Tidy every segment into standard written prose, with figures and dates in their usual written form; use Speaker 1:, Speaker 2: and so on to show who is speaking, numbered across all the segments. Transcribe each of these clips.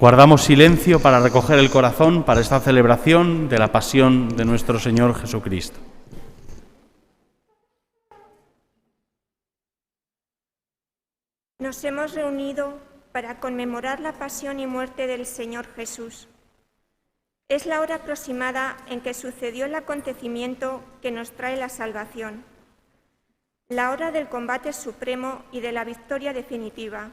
Speaker 1: Guardamos silencio para recoger el corazón para esta celebración de la pasión de nuestro Señor Jesucristo.
Speaker 2: Nos hemos reunido para conmemorar la pasión y muerte del Señor Jesús. Es la hora aproximada en que sucedió el acontecimiento que nos trae la salvación, la hora del combate supremo y de la victoria definitiva,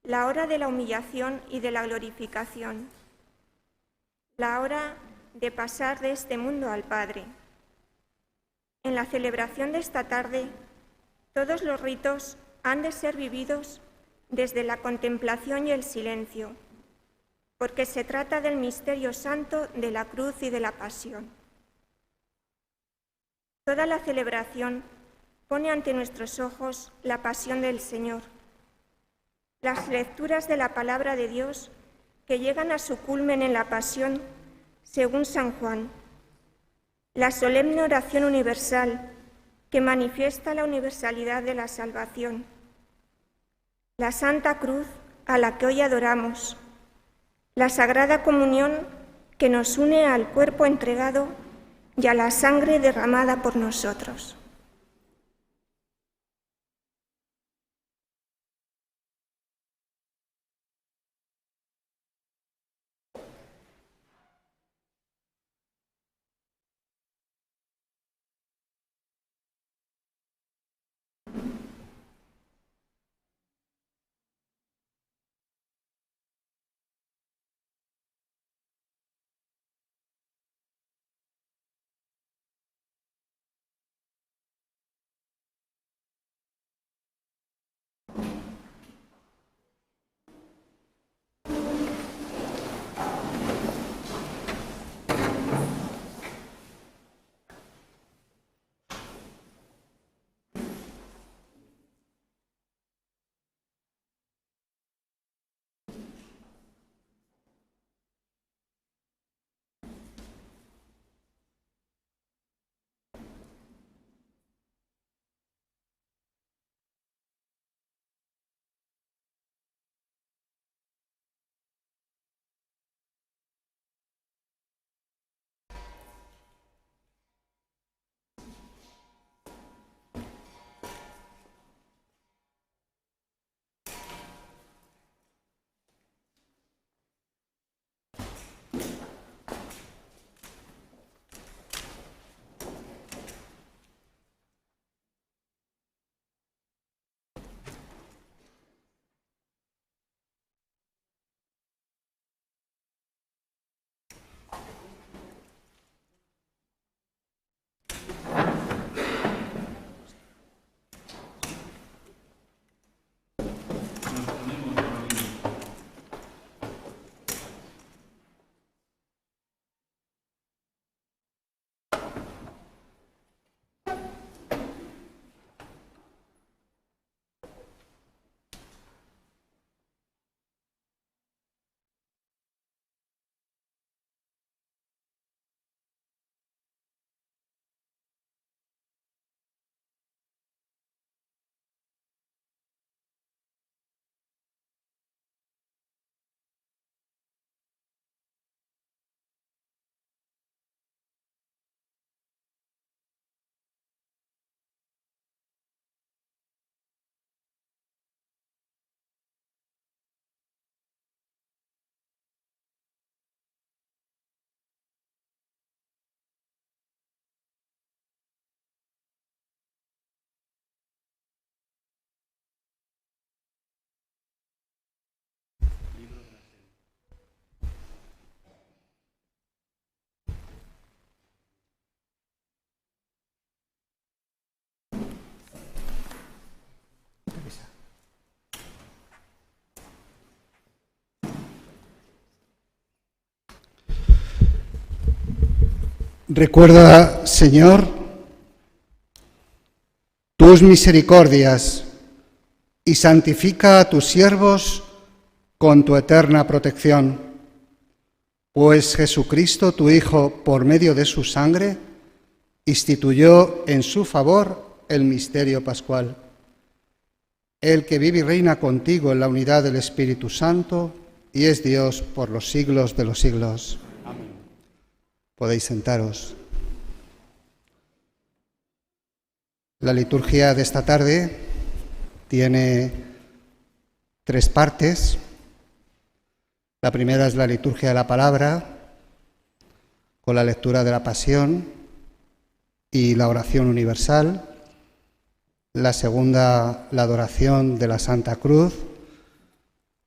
Speaker 2: la hora de la humillación y de la glorificación, la hora de pasar de este mundo al Padre. En la celebración de esta tarde, todos los ritos han de ser vividos desde la contemplación y el silencio, porque se trata del misterio santo de la cruz y de la pasión. Toda la celebración pone ante nuestros ojos la pasión del Señor, las lecturas de la palabra de Dios que llegan a su culmen en la pasión, según San Juan, la solemne oración universal que manifiesta la universalidad de la salvación, la Santa Cruz a la que hoy adoramos, la Sagrada Comunión que nos une al cuerpo entregado y a la sangre derramada por nosotros.
Speaker 3: Recuerda, Señor, tus misericordias y santifica a tus siervos con tu eterna protección, pues Jesucristo, tu Hijo, por medio de su sangre, instituyó en su favor el misterio pascual. El que vive y reina contigo en la unidad del Espíritu Santo, y es Dios por los siglos de los siglos. Amén. Podéis sentaros. La liturgia de esta tarde tiene 3 partes. La primera es la liturgia de la palabra, con la lectura de la Pasión y la oración universal. La segunda, la adoración de la Santa Cruz,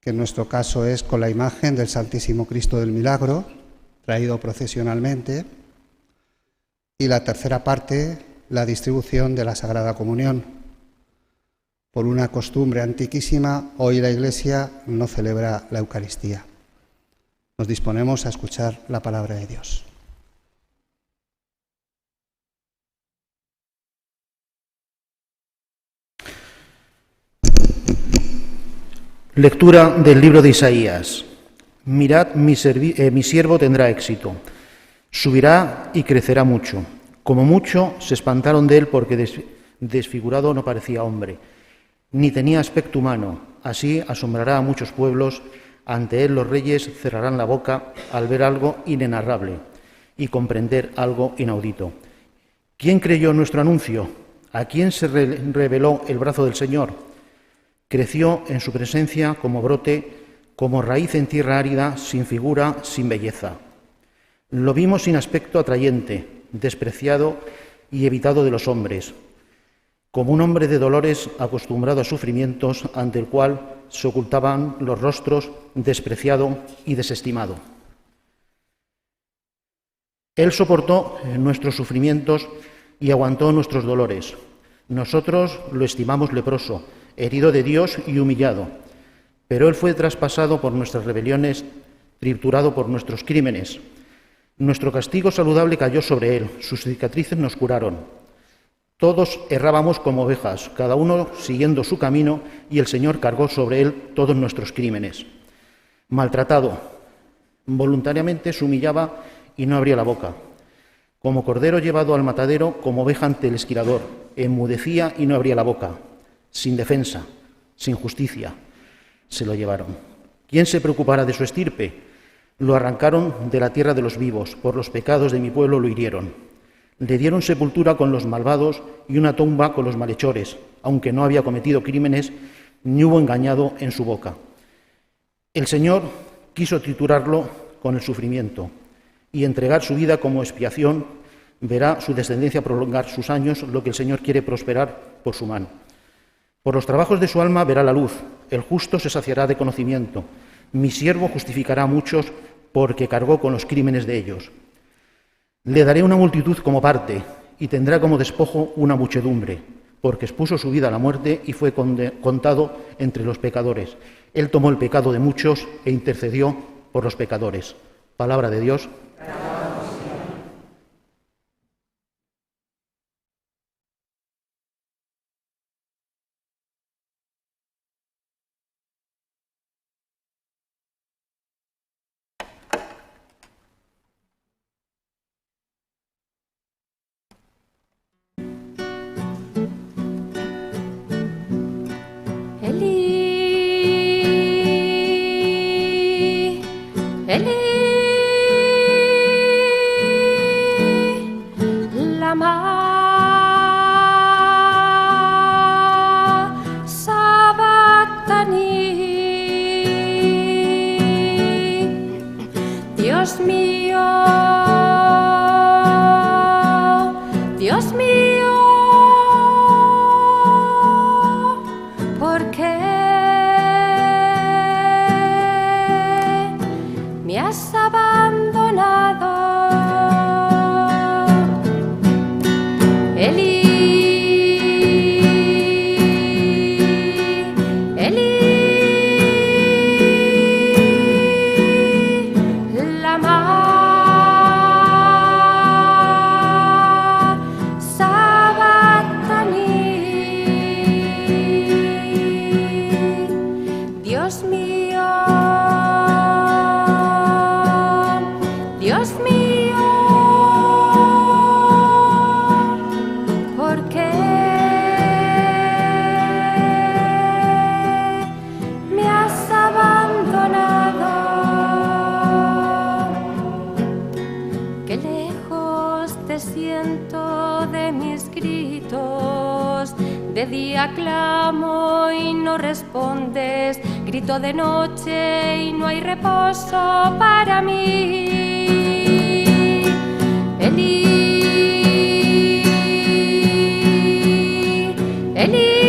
Speaker 3: que en nuestro caso es con la imagen del Santísimo Cristo del Milagro, traído procesionalmente. Y la tercera parte, la distribución de la Sagrada Comunión. Por una costumbre antiquísima, hoy la Iglesia no celebra la Eucaristía. Nos disponemos a escuchar la palabra de Dios.
Speaker 4: Lectura del libro de Isaías. Mirad, mi siervo tendrá éxito. Subirá y crecerá mucho. Como mucho se espantaron de él porque desfigurado no parecía hombre, ni tenía aspecto humano. Así asombrará a muchos pueblos. Ante él los reyes cerrarán la boca al ver algo inenarrable y comprender algo inaudito. ¿Quién creyó nuestro anuncio? ¿A quién se reveló el brazo del Señor? Creció en su presencia como brote, como raíz en tierra árida, sin figura, sin belleza. Lo vimos sin aspecto atrayente, despreciado y evitado de los hombres, como un hombre de dolores acostumbrado a sufrimientos, ante el cual se ocultaban los rostros, despreciado y desestimado. Él soportó nuestros sufrimientos y aguantó nuestros dolores. Nosotros lo estimamos leproso, herido de Dios y humillado, pero él fue traspasado por nuestras rebeliones, triturado por nuestros crímenes. Nuestro castigo saludable cayó sobre él, sus cicatrices nos curaron. Todos errábamos como ovejas, cada uno siguiendo su camino, y el Señor cargó sobre él todos nuestros crímenes. Maltratado, voluntariamente se humillaba y no abría la boca. Como cordero llevado al matadero, como oveja ante el esquilador, enmudecía y no abría la boca. Sin defensa, sin justicia, se lo llevaron. ¿Quién se preocupará de su estirpe? Lo arrancaron de la tierra de los vivos, por los pecados de mi pueblo lo hirieron. Le dieron sepultura con los malvados y una tumba con los malhechores, aunque no había cometido crímenes ni hubo engañado en su boca. El Señor quiso triturarlo con el sufrimiento y entregar su vida como expiación. Verá su descendencia prolongar sus años, lo que el Señor quiere prosperar por su mano. Por los trabajos de su alma verá la luz, el justo se saciará de conocimiento. Mi siervo justificará a muchos porque cargó con los crímenes de ellos. Le daré una multitud como parte y tendrá como despojo una muchedumbre, porque expuso su vida a la muerte y fue contado entre los pecadores. Él tomó el pecado de muchos e intercedió por los pecadores. Palabra de Dios.
Speaker 5: Me has abandonado. siento de mis gritos. De día clamo y no respondes, grito de noche y no hay reposo para mí. Elí, Elí.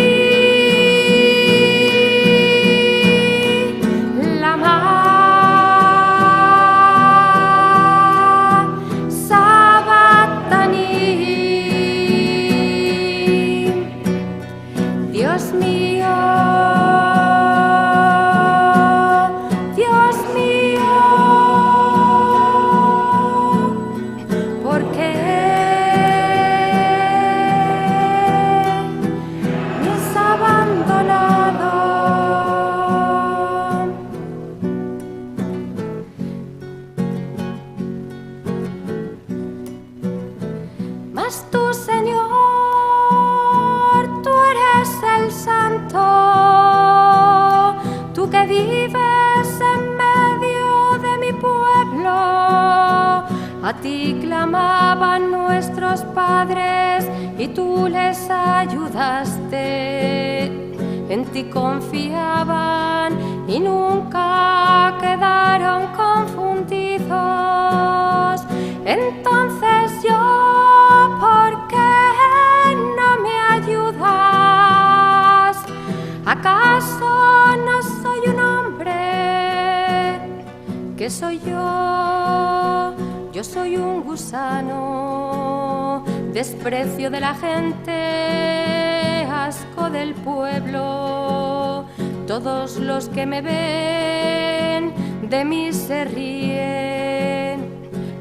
Speaker 5: A ti clamaban nuestros padres y tú les ayudaste. En ti confiaban y nunca quedaron confundidos. Entonces yo, ¿por qué no me ayudas? ¿Acaso no soy un hombre? ¿Qué soy yo? Yo soy un gusano, desprecio de la gente, asco del pueblo. Todos los que me ven de mí se ríen,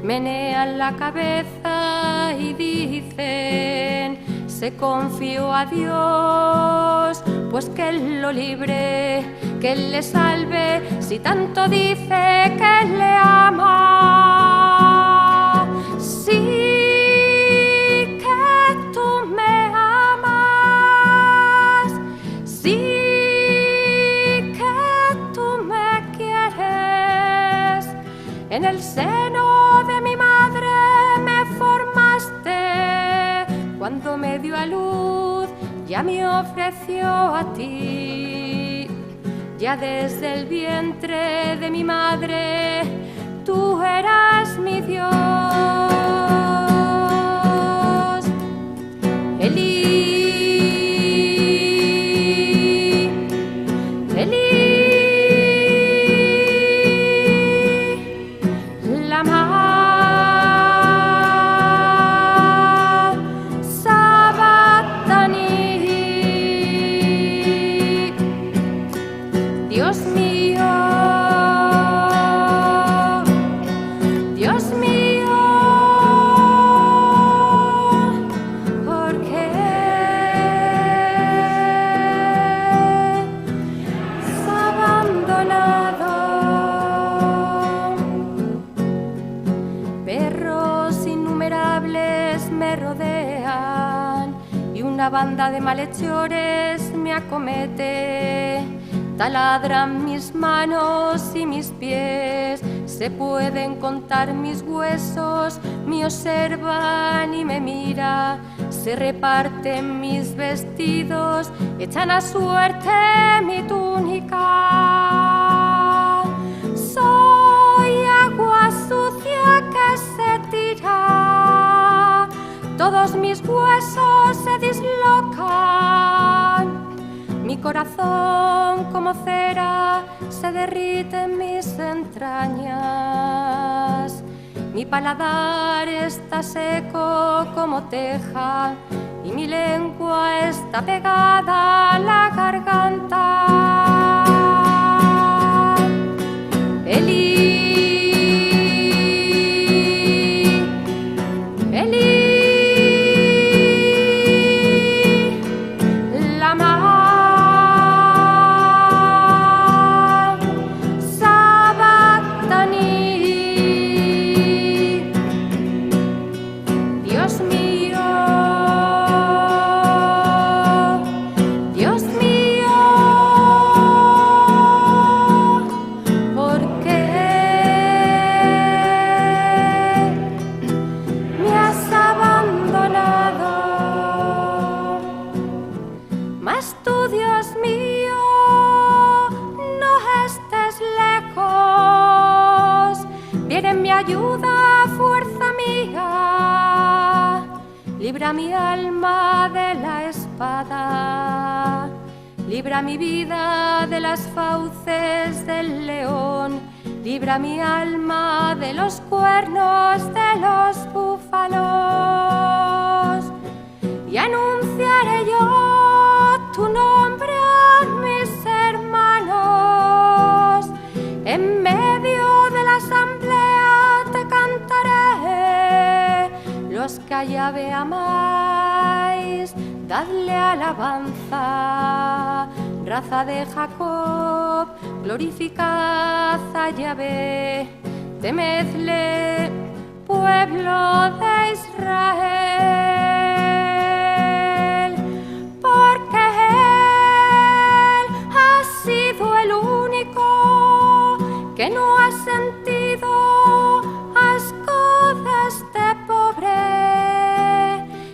Speaker 5: menean la cabeza y dicen: se confió a Dios, pues que Él lo libre, que Él le salve, si tanto dice que Él le ama. Sí, que tú me amas, sí, que tú me quieres. En el seno de mi madre me formaste, cuando me dio a luz ya me ofreció a ti. Ya desde el vientre de mi madre tú eras mi Dios. Elí, Elí, lama sabachthani. Dios mío, Dios mío, ¿por qué has abandonado? Perros innumerables me rodean y una banda de malhechores me acomete. Taladran mis manos y mis pies, se pueden contar mis huesos, me observan y me mira, se reparten mis vestidos, echan a suerte mi túnica. Soy agua sucia que se tira, todos mis huesos se dislocan. Mi corazón como cera se derrite en mis entrañas. Mi paladar está seco como teja y mi lengua está pegada a la garganta. Elí, Elí, ¿por qué libra mi alma de la espada, libra mi vida de las fauces del león, libra mi alma de los cuernos de los búfalos. Y anunciaré yo tu nombre a mis hermanos, en medio de la asamblea te cantaré. Los que a Yahvé amáis, dadle alabanza. Raza de Jacob, glorificad a Yahvé. Temedle, pueblo de Israel, porque Él ha sido el único que no ha sentido asco de este pobre,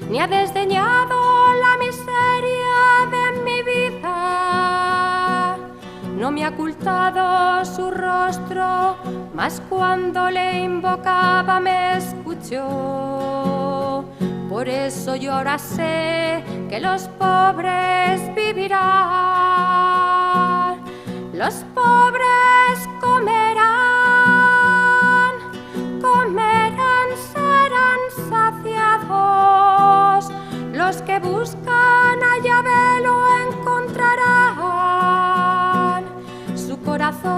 Speaker 5: ni ha desdeñado la miseria de mi vida. No me ha ocultado su rostro, mas cuando le invocaba me escuchó. Por eso yo ahora sé que los pobres vivirán, los pobres comerán, comerán, serán saciados. Los que buscan a Yahvé lo encontrarán. Su corazón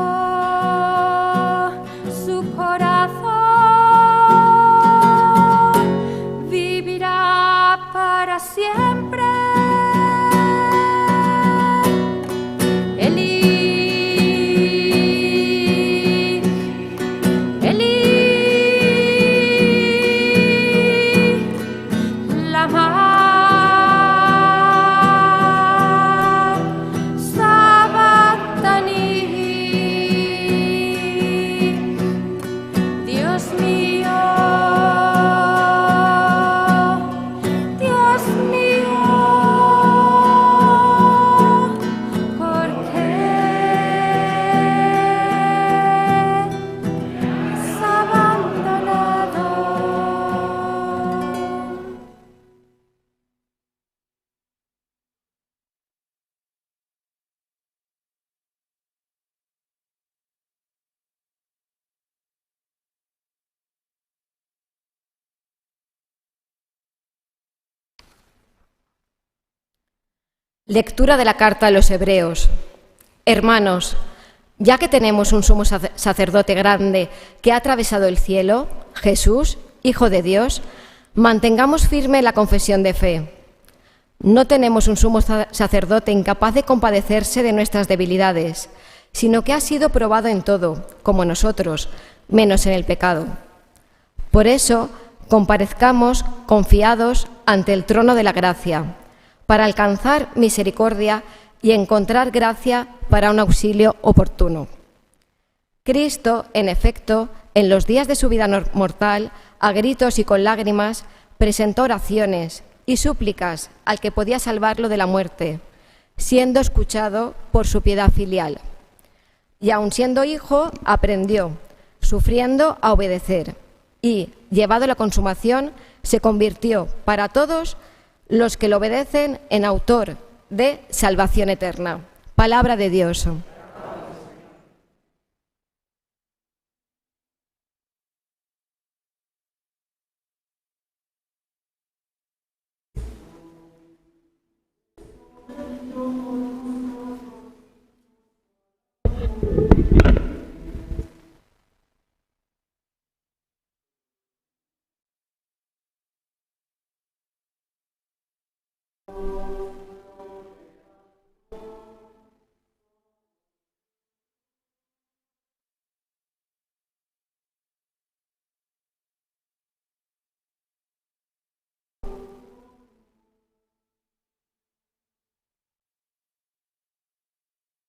Speaker 5: vivirá para siempre.
Speaker 6: Lectura de la carta a los Hebreos. Hermanos, ya que tenemos un sumo sacerdote grande que ha atravesado el cielo, Jesús, Hijo de Dios, mantengamos firme la confesión de fe. No tenemos un sumo sacerdote incapaz de compadecerse de nuestras debilidades, sino que ha sido probado en todo, como nosotros, menos en el pecado. Por eso, comparezcamos confiados ante el trono de la gracia, para alcanzar misericordia y encontrar gracia para un auxilio oportuno. Cristo, en efecto, en los días de su vida mortal, a gritos y con lágrimas, presentó oraciones y súplicas al que podía salvarlo de la muerte, siendo escuchado por su piedad filial. Y aun siendo hijo, aprendió, sufriendo, a obedecer, y, llevado a la consumación, se convirtió para todos los que lo obedecen en autor de salvación eterna. Palabra de Dios.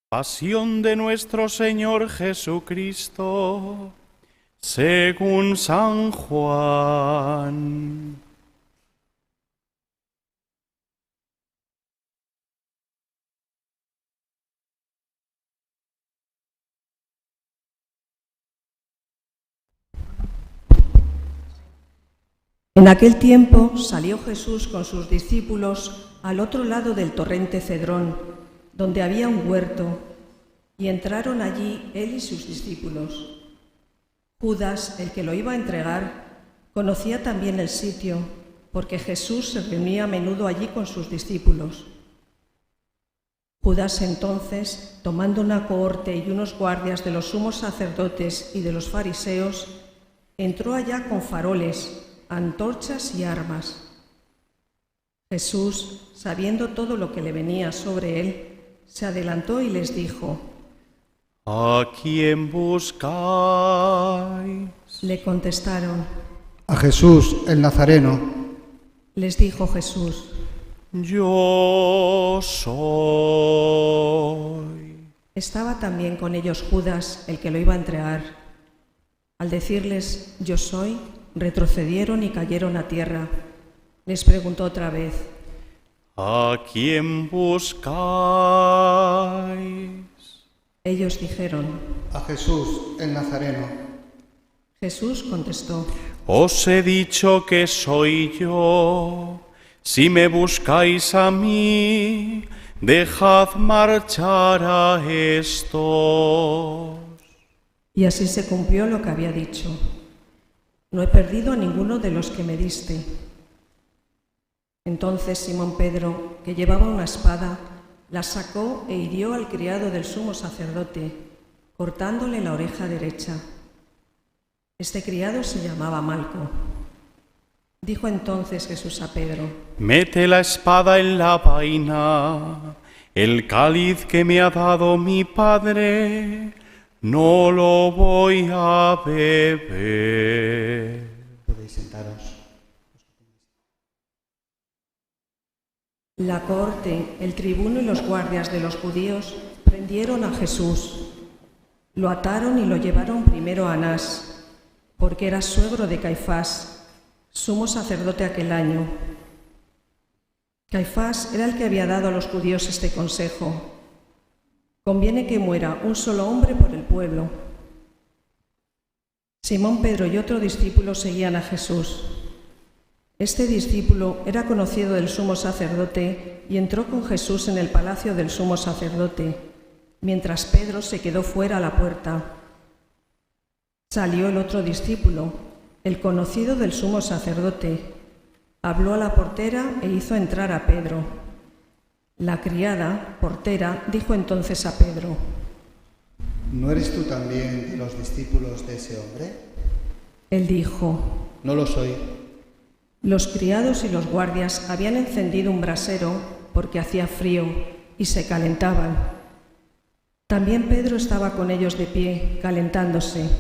Speaker 1: Pasión de nuestro Señor Jesucristo, según San Juan.
Speaker 7: En aquel tiempo salió Jesús con sus discípulos al otro lado del torrente Cedrón, donde había un huerto, y entraron allí él y sus discípulos. Judas, el que lo iba a entregar, conocía también el sitio, porque Jesús se reunía a menudo allí con sus discípulos. Judas entonces, tomando una cohorte y unos guardias de los sumos sacerdotes y de los fariseos, entró allá con faroles, antorchas y armas. Jesús, sabiendo todo lo que le venía sobre él, se adelantó y les dijo:
Speaker 1: ¿A quién buscáis?
Speaker 7: Le contestaron.
Speaker 3: A Jesús, el Nazareno.
Speaker 7: Les dijo Jesús:
Speaker 1: Yo soy.
Speaker 7: Estaba también con ellos Judas, el que lo iba a entregar. Al decirles yo soy, retrocedieron y cayeron a tierra. Les preguntó otra vez:
Speaker 1: ¿A quién buscáis?
Speaker 7: Ellos dijeron:
Speaker 3: A Jesús, el Nazareno.
Speaker 7: Jesús contestó:
Speaker 1: Os he dicho que soy yo. Si me buscáis a mí, dejad marchar a estos.
Speaker 7: Y así se cumplió lo que había dicho: no he perdido a ninguno de los que me diste. Entonces Simón Pedro, que llevaba una espada, la sacó e hirió al criado del sumo sacerdote, cortándole la oreja derecha. Este criado se llamaba Malco. Dijo entonces Jesús a Pedro:
Speaker 1: Mete la espada en la vaina. El cáliz que me ha dado mi Padre, no lo voy a beber.
Speaker 3: Podéis sentaros.
Speaker 7: La corte, el tribuno y los guardias de los judíos prendieron a Jesús. Lo ataron y lo llevaron primero a Anás, porque era suegro de Caifás, sumo sacerdote aquel año. Caifás era el que había dado a los judíos este consejo: conviene que muera un solo hombre por el pueblo. Simón Pedro y otro discípulo seguían a Jesús. Este discípulo era conocido del sumo sacerdote y entró con Jesús en el palacio del sumo sacerdote, mientras Pedro se quedó fuera a la puerta. Salió el otro discípulo, el conocido del sumo sacerdote, habló a la portera e hizo entrar a Pedro. La criada, portera, dijo entonces a Pedro:
Speaker 3: ¿No eres tú también de los discípulos de ese hombre?
Speaker 7: Él dijo:
Speaker 3: No lo soy.
Speaker 7: Los criados y los guardias habían encendido un brasero porque hacía frío y se calentaban. También Pedro estaba con ellos de pie, calentándose.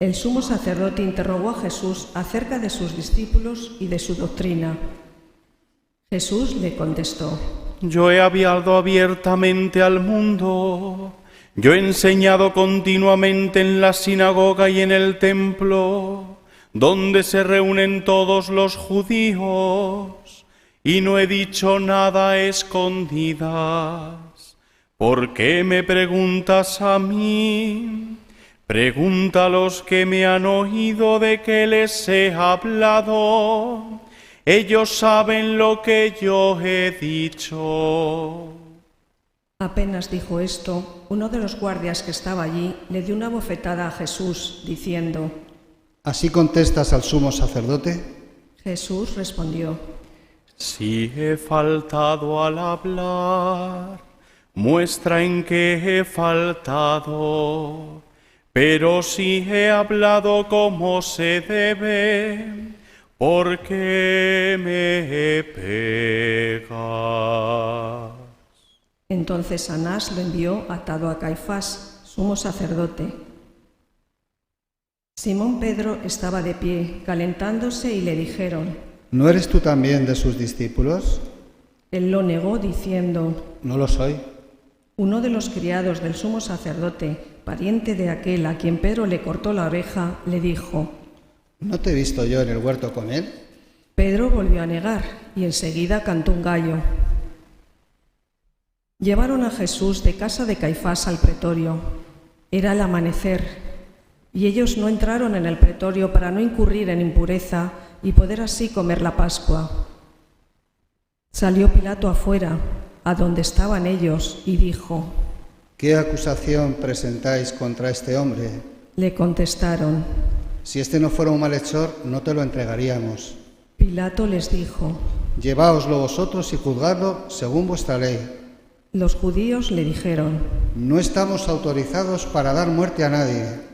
Speaker 7: El sumo sacerdote interrogó a Jesús acerca de sus discípulos y de su doctrina. Jesús le contestó:
Speaker 1: Yo he hablado abiertamente al mundo. Yo he enseñado continuamente en la sinagoga y en el templo, donde se reúnen todos los judíos, y no he dicho nada a escondidas. ¿Por qué me preguntas a mí? Pregunta a los que me han oído de qué les he hablado. Ellos saben lo que yo he dicho.
Speaker 7: Apenas dijo esto, uno de los guardias que estaba allí le dio una bofetada a Jesús, diciendo:
Speaker 3: ¿Así contestas al sumo sacerdote?
Speaker 7: Jesús respondió:
Speaker 1: Si he faltado al hablar, muestra en qué he faltado. Pero si he hablado como se debe, ¿por qué me pegas?
Speaker 7: Entonces Anás lo envió atado a Caifás, sumo sacerdote. Simón Pedro estaba de pie, calentándose, y le dijeron:
Speaker 3: ¿No eres tú también de sus discípulos?
Speaker 7: Él lo negó diciendo:
Speaker 3: No lo soy.
Speaker 7: Uno de los criados del sumo sacerdote, pariente de aquel a quien Pedro le cortó la oreja, le dijo:
Speaker 3: ¿No te he visto yo en el huerto con él?
Speaker 7: Pedro volvió a negar y enseguida cantó un gallo. Llevaron a Jesús de casa de Caifás al pretorio. Era el amanecer y ellos no entraron en el pretorio para no incurrir en impureza y poder así comer la Pascua. Salió Pilato afuera, a donde estaban ellos, y dijo:
Speaker 3: ¿Qué acusación presentáis contra este hombre?
Speaker 7: Le contestaron.
Speaker 3: Si este no fuera un malhechor, no te lo entregaríamos.
Speaker 7: Pilato les dijo:
Speaker 3: Lleváoslo vosotros y juzgadlo según vuestra ley.
Speaker 7: Los judíos le dijeron:
Speaker 3: No estamos autorizados para dar muerte a nadie.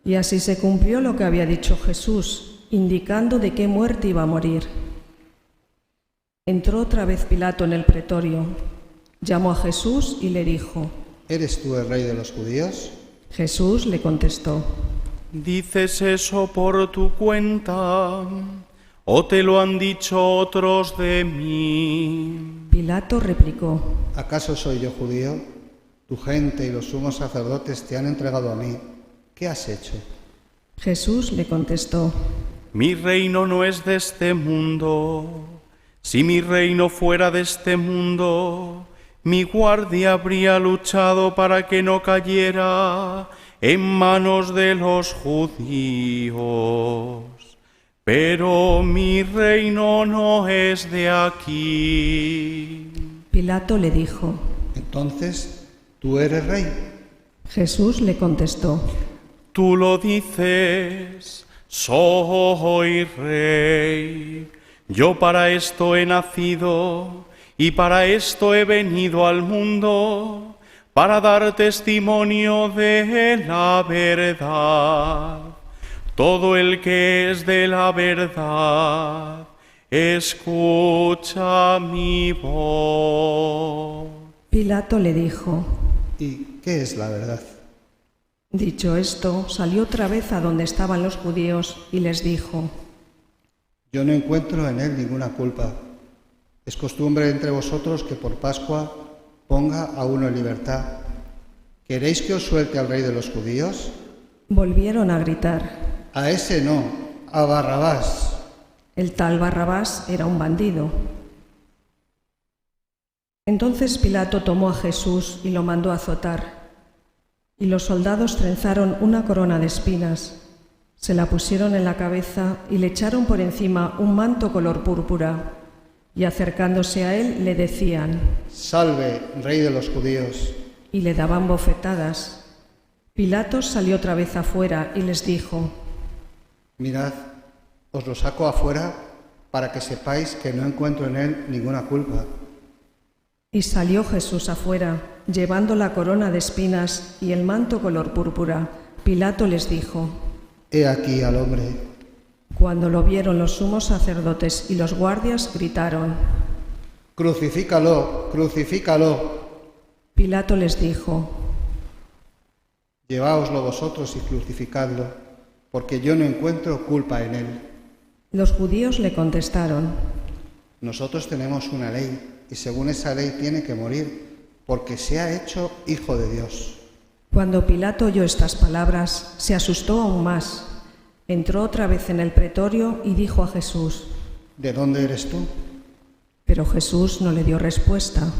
Speaker 7: Y así se cumplió lo que había dicho Jesús, indicando de qué muerte iba a morir. Entró otra vez Pilato en el pretorio, llamó a Jesús y le dijo:
Speaker 3: ¿Eres tú el rey de los judíos?
Speaker 7: Jesús le contestó:
Speaker 1: ¿Dices eso por tu cuenta o te lo han dicho otros de mí?
Speaker 7: Pilato replicó:
Speaker 3: ¿Acaso soy yo judío? Tu gente y los sumos sacerdotes te han entregado a mí. ¿Qué has hecho?
Speaker 7: Jesús le contestó:
Speaker 1: Mi reino no es de este mundo. Si mi reino fuera de este mundo, mi guardia habría luchado para que no cayera en manos de los judíos. Pero mi reino no es de aquí.
Speaker 7: Pilato le dijo:
Speaker 3: Entonces, ¿tú eres rey?
Speaker 7: Jesús le contestó:
Speaker 1: Tú lo dices, soy rey. Yo para esto he nacido y para esto he venido al mundo, para dar testimonio de la verdad. Todo el que es de la verdad, escucha mi voz.
Speaker 7: Pilato le dijo:
Speaker 3: ¿Y qué es la verdad?
Speaker 7: Dicho esto, salió otra vez a donde estaban los judíos y les dijo:
Speaker 3: Yo no encuentro en él ninguna culpa. Es costumbre entre vosotros que por Pascua ponga a uno en libertad. ¿Queréis que os suelte al rey de los judíos?
Speaker 7: Volvieron a gritar:
Speaker 3: A ese no, a Barrabás.
Speaker 7: El tal Barrabás era un bandido. Entonces Pilato tomó a Jesús y lo mandó azotar. Y los soldados trenzaron una corona de espinas, se la pusieron en la cabeza y le echaron por encima un manto color púrpura. Y acercándose a él le decían:
Speaker 3: Salve, rey de los judíos.
Speaker 7: Y le daban bofetadas. Pilato salió otra vez afuera y les dijo:
Speaker 3: Mirad, os lo saco afuera para que sepáis que no encuentro en él ninguna culpa.
Speaker 7: Y salió Jesús afuera, llevando la corona de espinas y el manto color púrpura. Pilato les dijo:
Speaker 3: He aquí al hombre.
Speaker 7: Cuando lo vieron los sumos sacerdotes y los guardias, gritaron:
Speaker 3: Crucifícalo, crucifícalo.
Speaker 7: Pilato les dijo:
Speaker 3: Lleváoslo vosotros y crucificadlo, porque yo no encuentro culpa en él.
Speaker 7: Los judíos le contestaron:
Speaker 3: Nosotros tenemos una ley, y según esa ley tiene que morir, porque se ha hecho hijo de Dios.
Speaker 7: Cuando Pilato oyó estas palabras, se asustó aún más. Entró otra vez en el pretorio y dijo a Jesús:
Speaker 3: ¿De dónde eres tú?
Speaker 7: Pero Jesús no le dio respuesta.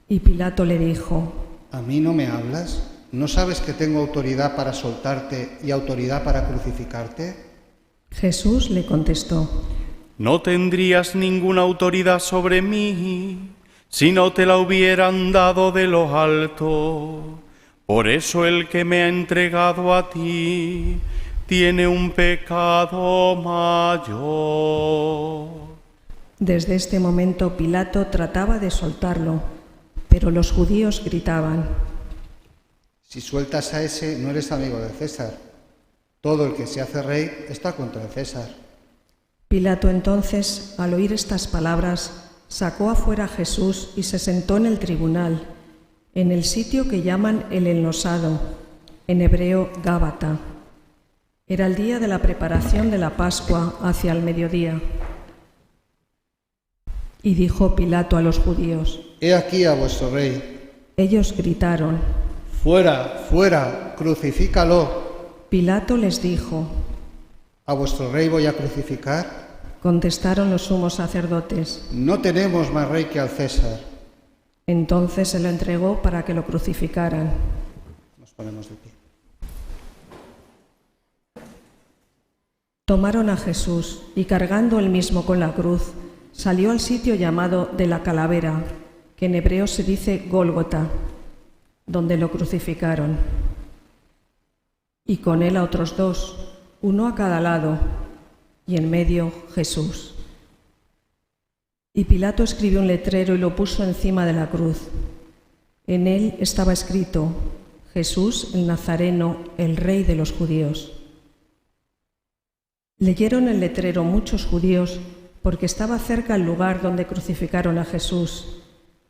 Speaker 7: Y Pilato le dijo:
Speaker 3: ¿A mí no me hablas? ¿No sabes que tengo autoridad para soltarte y autoridad para crucificarte?
Speaker 7: Jesús le contestó:
Speaker 1: No tendrías ninguna autoridad sobre mí si no te la hubieran dado de lo alto. Por eso el que me ha entregado a ti tiene un pecado mayor.
Speaker 7: Desde este momento Pilato trataba de soltarlo, pero los judíos gritaban:
Speaker 3: Si sueltas a ese, no eres amigo de César. Todo el que se hace rey está contra el César.
Speaker 7: Pilato entonces, al oír estas palabras, sacó afuera a Jesús y se sentó en el tribunal, en el sitio que llaman el Enlosado, en hebreo Gábata. Era el día de la preparación de la Pascua hacia el mediodía. Y dijo Pilato a los judíos:
Speaker 3: He aquí a vuestro rey.
Speaker 7: Ellos gritaron:
Speaker 3: Fuera, fuera, crucifícalo.
Speaker 7: Pilato les dijo:
Speaker 3: ¿A vuestro rey voy a crucificar?
Speaker 7: Contestaron los sumos sacerdotes:
Speaker 3: No tenemos más rey que al César.
Speaker 7: Entonces se lo entregó para que lo crucificaran.
Speaker 3: Nos ponemos de pie.
Speaker 7: Tomaron a Jesús y cargando él mismo con la cruz, salió al sitio llamado de la Calavera, que en hebreo se dice Gólgota, donde lo crucificaron. Y con él a otros dos, uno a cada lado, y en medio Jesús. Y Pilato escribió un letrero y lo puso encima de la cruz. En él estaba escrito: Jesús el Nazareno, el Rey de los judíos. Leyeron el letrero muchos judíos porque estaba cerca el lugar donde crucificaron a Jesús,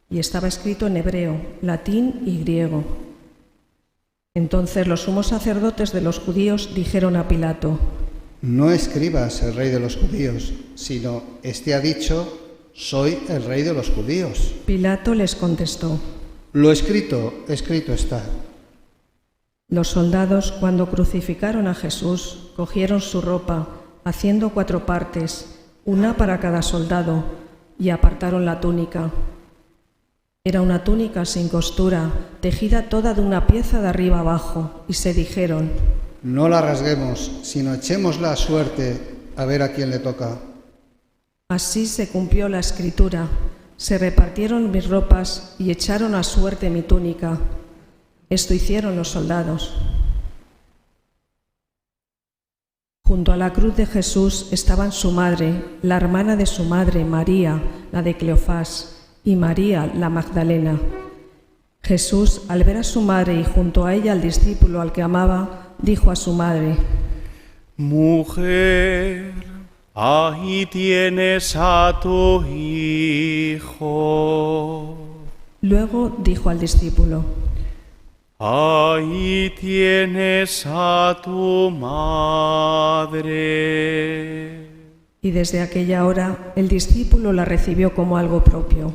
Speaker 7: y estaba escrito en hebreo, latín y griego. Entonces los sumos sacerdotes de los judíos dijeron a Pilato:
Speaker 3: No escribas el Rey de los judíos, sino este ha dicho: soy el Rey de los judíos.
Speaker 7: Pilato les contestó:
Speaker 3: Lo escrito, escrito está.
Speaker 7: Los soldados, cuando crucificaron a Jesús, cogieron su ropa, haciendo 4 partes, una para cada soldado, y apartaron la túnica. Era una túnica sin costura, tejida toda de una pieza de arriba abajo, y se dijeron:
Speaker 3: No la rasguemos, sino echémosla a suerte, a ver a quién le toca.
Speaker 7: Así se cumplió la escritura: se repartieron mis ropas y echaron a suerte mi túnica. Esto hicieron los soldados. Junto a la cruz de Jesús estaban su madre, la hermana de su madre, María, la de Cleofás, y María, la Magdalena. Jesús, al ver a su madre y junto a ella al discípulo al que amaba, dijo a su madre:
Speaker 1: Mujer, ahí tienes a tu hijo.
Speaker 7: Luego dijo al discípulo:
Speaker 1: Ahí tienes a tu madre.
Speaker 7: Y desde aquella hora el discípulo la recibió como algo propio.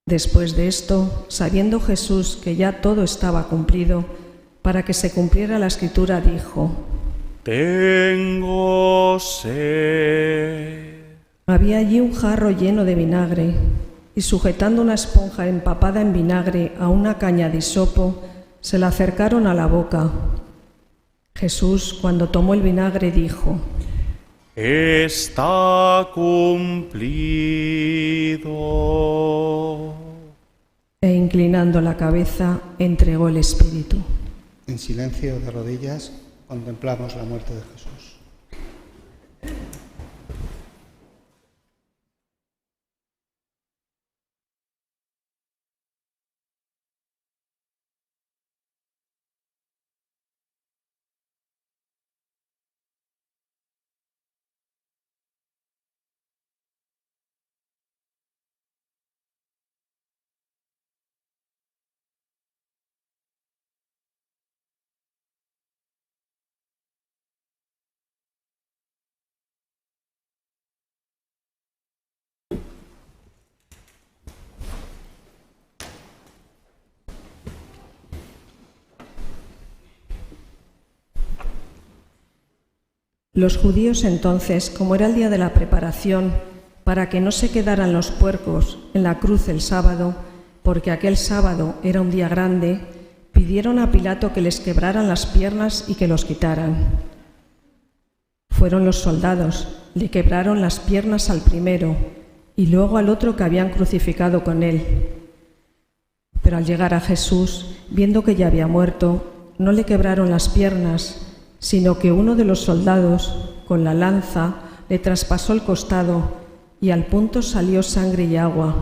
Speaker 7: Después de esto, sabiendo Jesús que ya todo estaba cumplido, para que se cumpliera la escritura, dijo:
Speaker 1: Tengo sed.
Speaker 7: Había allí un jarro lleno de vinagre, y sujetando una esponja empapada en vinagre a una caña de hisopo, se la acercaron a la boca. Jesús, cuando tomó el vinagre, dijo:
Speaker 1: Está cumplido.
Speaker 7: E inclinando la cabeza, entregó el espíritu.
Speaker 3: En silencio, de rodillas, contemplamos la muerte de Jesús.
Speaker 7: Los judíos entonces, como era el día de la preparación, para que no se quedaran los puercos en la cruz el sábado, porque aquel sábado era un día grande, pidieron a Pilato que les quebraran las piernas y que los quitaran. Fueron los soldados, le quebraron las piernas al primero y luego al otro que habían crucificado con él. Pero al llegar a Jesús, viendo que ya había muerto, no le quebraron las piernas, sino que uno de los soldados, con la lanza, le traspasó el costado y al punto salió sangre y agua.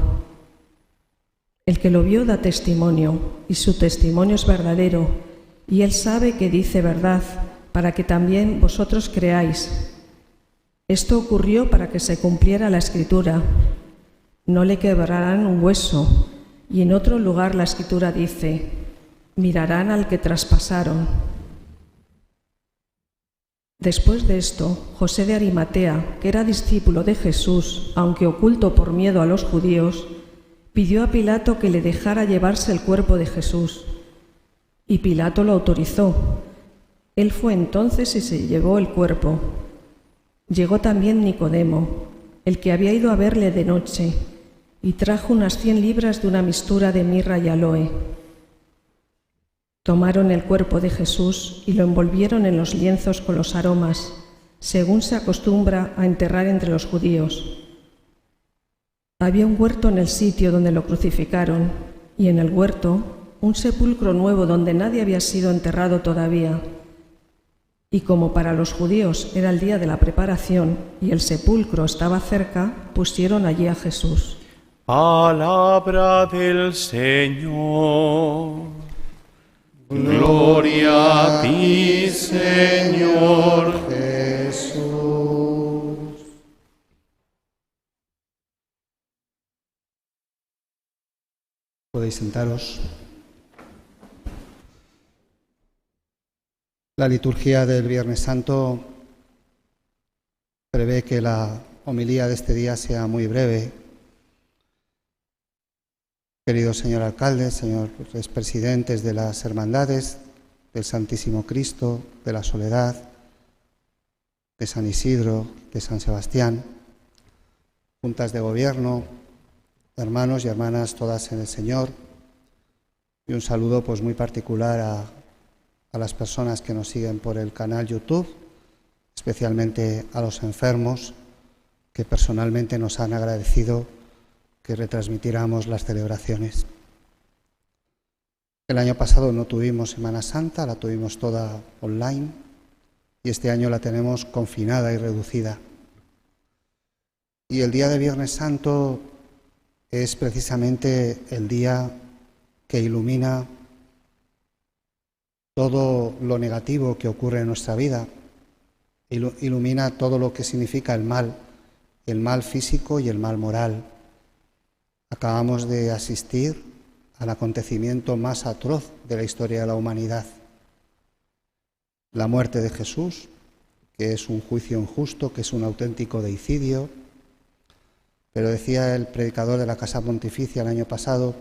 Speaker 7: El que lo vio da testimonio, y su testimonio es verdadero, y él sabe que dice verdad, para que también vosotros creáis. Esto ocurrió para que se cumpliera la Escritura: no le quebrarán un hueso. Y en otro lugar la Escritura dice: mirarán al que traspasaron. Después de esto, José de Arimatea, que era discípulo de Jesús, aunque oculto por miedo a los judíos, pidió a Pilato que le dejara llevarse el cuerpo de Jesús. Y Pilato lo autorizó. Él fue entonces y se llevó el cuerpo. Llegó también Nicodemo, el que había ido a verle de noche, y trajo unas 100 libras de una mistura de mirra y aloe. Tomaron el cuerpo de Jesús y lo envolvieron en los lienzos con los aromas, según se acostumbra a enterrar entre los judíos. Había un huerto en el sitio donde lo crucificaron, y en el huerto un sepulcro nuevo donde nadie había sido enterrado todavía. Y como para los judíos era el día de la preparación y el sepulcro estaba cerca, pusieron allí a Jesús.
Speaker 1: Palabra del Señor. Gloria a ti, Señor
Speaker 3: Jesús. Podéis sentaros. La liturgia del Viernes Santo prevé que la homilía de este día sea muy breve. Querido señor alcalde, señores presidentes de las hermandades, del Santísimo Cristo, de la Soledad, de San Isidro, de San Sebastián, juntas de gobierno, hermanos y hermanas todas en el Señor, y un saludo pues muy particular a las personas que nos siguen por el canal YouTube, especialmente a los enfermos que personalmente nos han agradecido que retransmitiéramos las celebraciones. El año pasado no tuvimos Semana Santa, la tuvimos toda online y este año la tenemos confinada y reducida. Y el día de Viernes Santo es precisamente el día que ilumina todo lo negativo que ocurre en nuestra vida, ilumina todo lo que significa el mal físico y el mal moral. Acabamos de asistir al acontecimiento más atroz de la historia de la humanidad, la muerte de Jesús, que es un juicio injusto, que es un auténtico deicidio. Pero decía el predicador de la Casa Pontificia el año pasado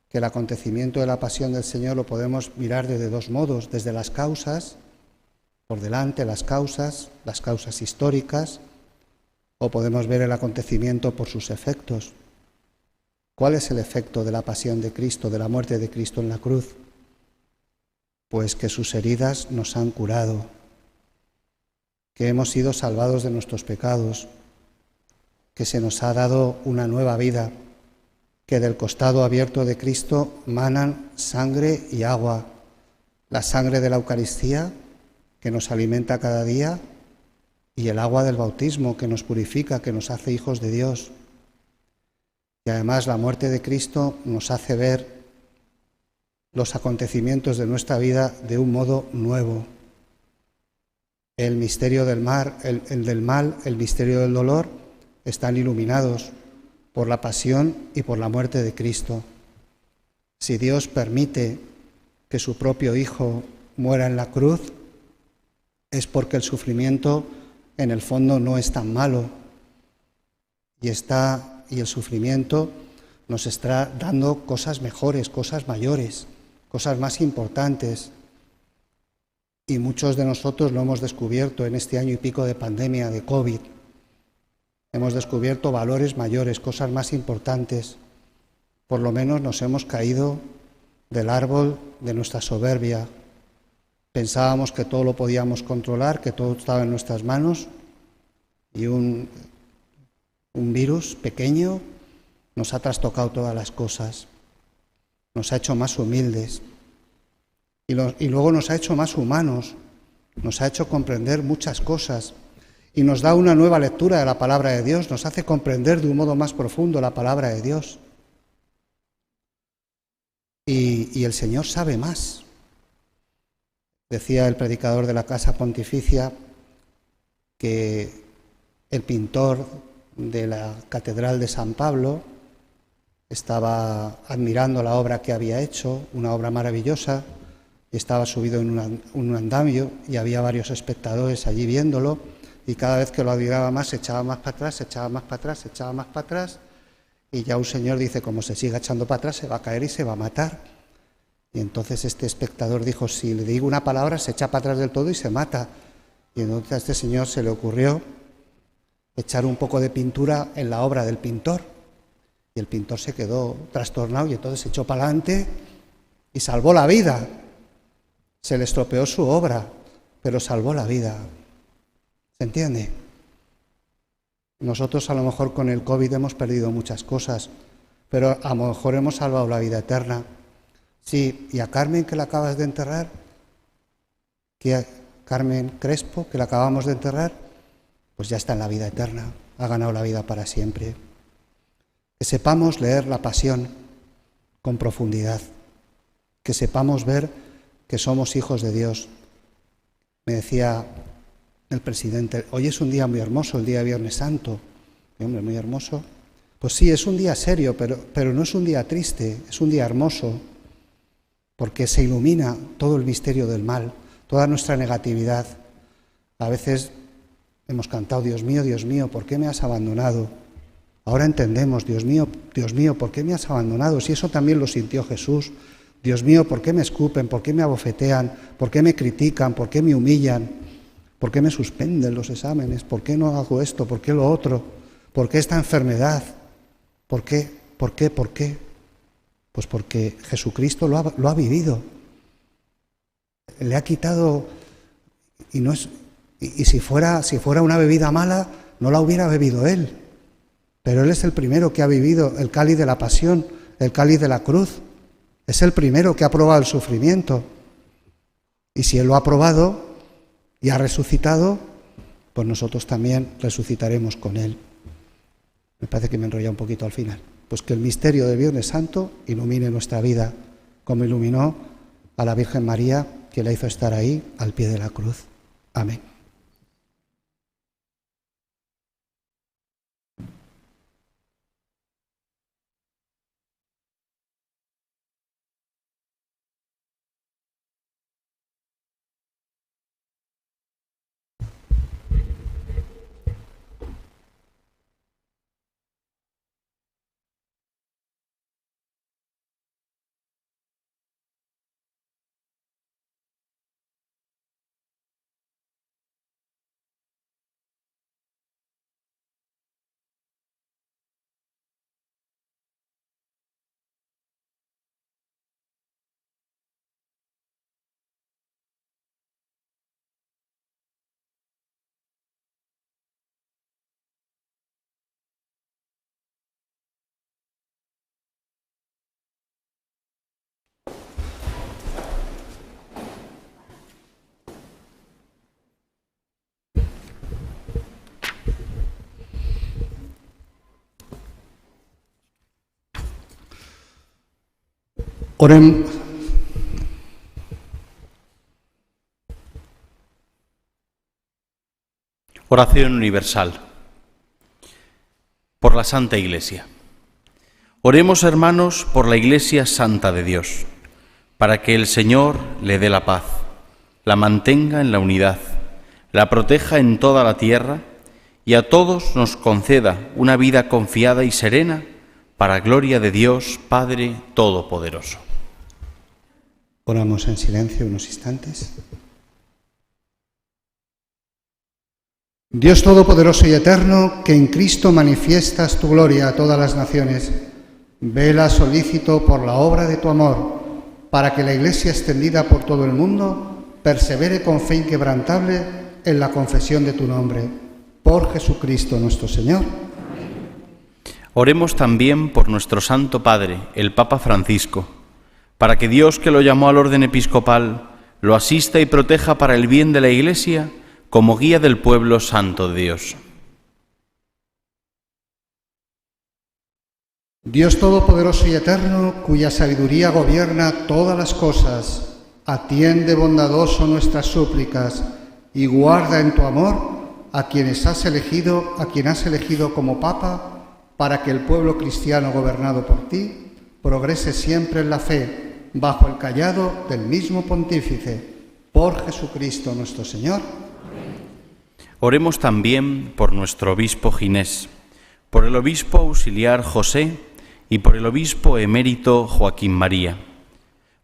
Speaker 3: que el acontecimiento de la pasión del Señor lo podemos mirar desde dos modos, desde las causas, por delante las causas históricas, o podemos ver el acontecimiento por sus efectos. ¿Cuál es el efecto de la pasión de Cristo, de la muerte de Cristo en la cruz? Pues que sus heridas nos han curado, que hemos sido salvados de nuestros pecados, que se nos ha dado una nueva vida, que del costado abierto de Cristo manan sangre y agua, la sangre de la Eucaristía, que nos alimenta cada día, y el agua del bautismo, que nos purifica, que nos hace hijos de Dios. Y además la muerte de Cristo nos hace ver los acontecimientos de nuestra vida de un modo nuevo. El misterio del mal, el misterio del dolor están iluminados por la pasión y por la muerte de Cristo. Si Dios permite que su propio Hijo muera en la cruz, es porque el sufrimiento en el fondo no es tan malo y el sufrimiento nos está dando cosas mejores, cosas mayores, cosas más importantes. Y muchos de nosotros lo hemos descubierto en este año y pico de pandemia, de COVID. Hemos descubierto valores mayores, cosas más importantes. Por lo menos nos hemos caído del árbol de nuestra soberbia. Pensábamos que todo lo podíamos controlar, que todo estaba en nuestras manos, y un virus pequeño nos ha trastocado todas las cosas, nos ha hecho más humildes y luego nos ha hecho más humanos, nos ha hecho comprender muchas cosas y nos da una nueva lectura de la palabra de Dios, nos hace comprender de un modo más profundo la palabra de Dios. Y el Señor sabe más. Decía el predicador de la Casa Pontificia que el pintor de la Catedral de San Pablo estaba admirando la obra que había hecho, una obra maravillosa, y estaba subido en un andamio y había varios espectadores allí viéndolo, y cada vez que lo admiraba más se echaba más para atrás, se echaba más para atrás, se echaba más para atrás, y ya un señor dice, como se siga echando para atrás se va a caer y se va a matar. Y entonces este espectador dijo, si le digo una palabra se echa para atrás del todo y se mata. Y entonces a este señor se le ocurrió echar un poco de pintura en la obra del pintor. Y el pintor se quedó trastornado y entonces se echó para adelante y salvó la vida. Se le estropeó su obra, pero salvó la vida. ¿Se entiende? Nosotros a lo mejor con el COVID hemos perdido muchas cosas, pero a lo mejor hemos salvado la vida eterna. Sí, y a Carmen, que la acabas de enterrar, que a Carmen Crespo, que la acabamos de enterrar, pues ya está en la vida eterna, ha ganado la vida para siempre. Que sepamos leer la pasión con profundidad, que sepamos ver que somos hijos de Dios. Me decía el presidente, hoy es un día muy hermoso, el día de Viernes Santo. Y, hombre, muy hermoso. Pues sí, es un día serio, pero no es un día triste, es un día hermoso, porque se ilumina todo el misterio del mal, toda nuestra negatividad. A veces hemos cantado, Dios mío, ¿por qué me has abandonado? Ahora entendemos, Dios mío, ¿por qué me has abandonado? Si eso también lo sintió Jesús. Dios mío, ¿por qué me escupen? ¿Por qué me abofetean? ¿Por qué me critican? ¿Por qué me humillan? ¿Por qué me suspenden los exámenes? ¿Por qué no hago esto? ¿Por qué lo otro? ¿Por qué esta enfermedad? ¿Por qué? Pues porque Jesucristo lo ha vivido. Le ha quitado, y si fuera una bebida mala, no la hubiera bebido Él. Pero Él es el primero que ha vivido el cáliz de la pasión, el cáliz de la cruz. Es el primero que ha probado el sufrimiento. Y si Él lo ha probado y ha resucitado, pues nosotros también resucitaremos con Él. Me parece que me he enrollado un poquito al final. Pues que el misterio del Viernes Santo ilumine nuestra vida, como iluminó a la Virgen María, que la hizo estar ahí al pie de la cruz. Amén.
Speaker 1: Oración universal. Por la Santa Iglesia. Oremos, hermanos, por la Iglesia Santa de Dios, para que el Señor le dé la paz, la mantenga en la unidad, la proteja en toda la tierra y a todos nos conceda una vida confiada y serena para gloria de Dios Padre Todopoderoso.
Speaker 3: Oramos en silencio unos instantes. Dios Todopoderoso y Eterno, que en Cristo manifiestas tu gloria a todas las naciones, vela solícito por la obra de tu amor, para que la Iglesia extendida por todo el mundo persevere con fe inquebrantable en la confesión de tu nombre. Por Jesucristo nuestro Señor.
Speaker 1: Oremos también por nuestro Santo Padre, el Papa Francisco, para que Dios, que lo llamó al orden episcopal, lo asista y proteja para el bien de la Iglesia como guía del pueblo santo de Dios.
Speaker 3: Dios Todopoderoso y Eterno, cuya sabiduría gobierna todas las cosas, atiende bondadoso nuestras súplicas y guarda en tu amor a quien has elegido como Papa, para que el pueblo cristiano gobernado por ti progrese siempre en la fe, bajo el cayado del mismo Pontífice, por Jesucristo nuestro Señor.
Speaker 1: Oremos también por nuestro obispo Ginés, por el obispo auxiliar José y por el obispo emérito Joaquín María,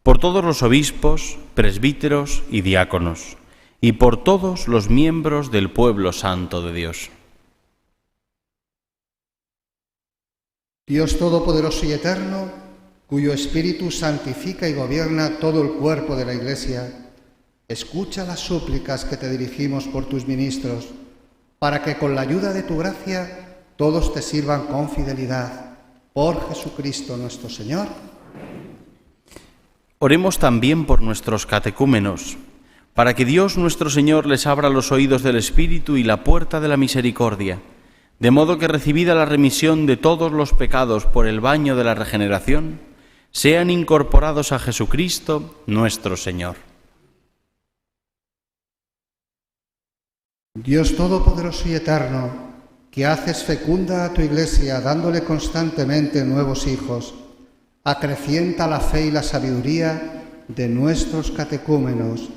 Speaker 1: por todos los obispos, presbíteros y diáconos, y por todos los miembros del pueblo santo de Dios.
Speaker 3: Dios Todopoderoso y Eterno, cuyo Espíritu santifica y gobierna todo el cuerpo de la Iglesia, escucha las súplicas que te dirigimos por tus ministros, para que con la ayuda de tu gracia todos te sirvan con fidelidad. Por Jesucristo nuestro Señor.
Speaker 1: Oremos también por nuestros catecúmenos, para que Dios nuestro Señor les abra los oídos del Espíritu y la puerta de la misericordia, de modo que, recibida la remisión de todos los pecados por el baño de la regeneración, sean incorporados a Jesucristo nuestro Señor.
Speaker 3: Dios Todopoderoso y Eterno, que haces fecunda a tu Iglesia dándole constantemente nuevos hijos, acrecienta la fe y la sabiduría de nuestros catecúmenos,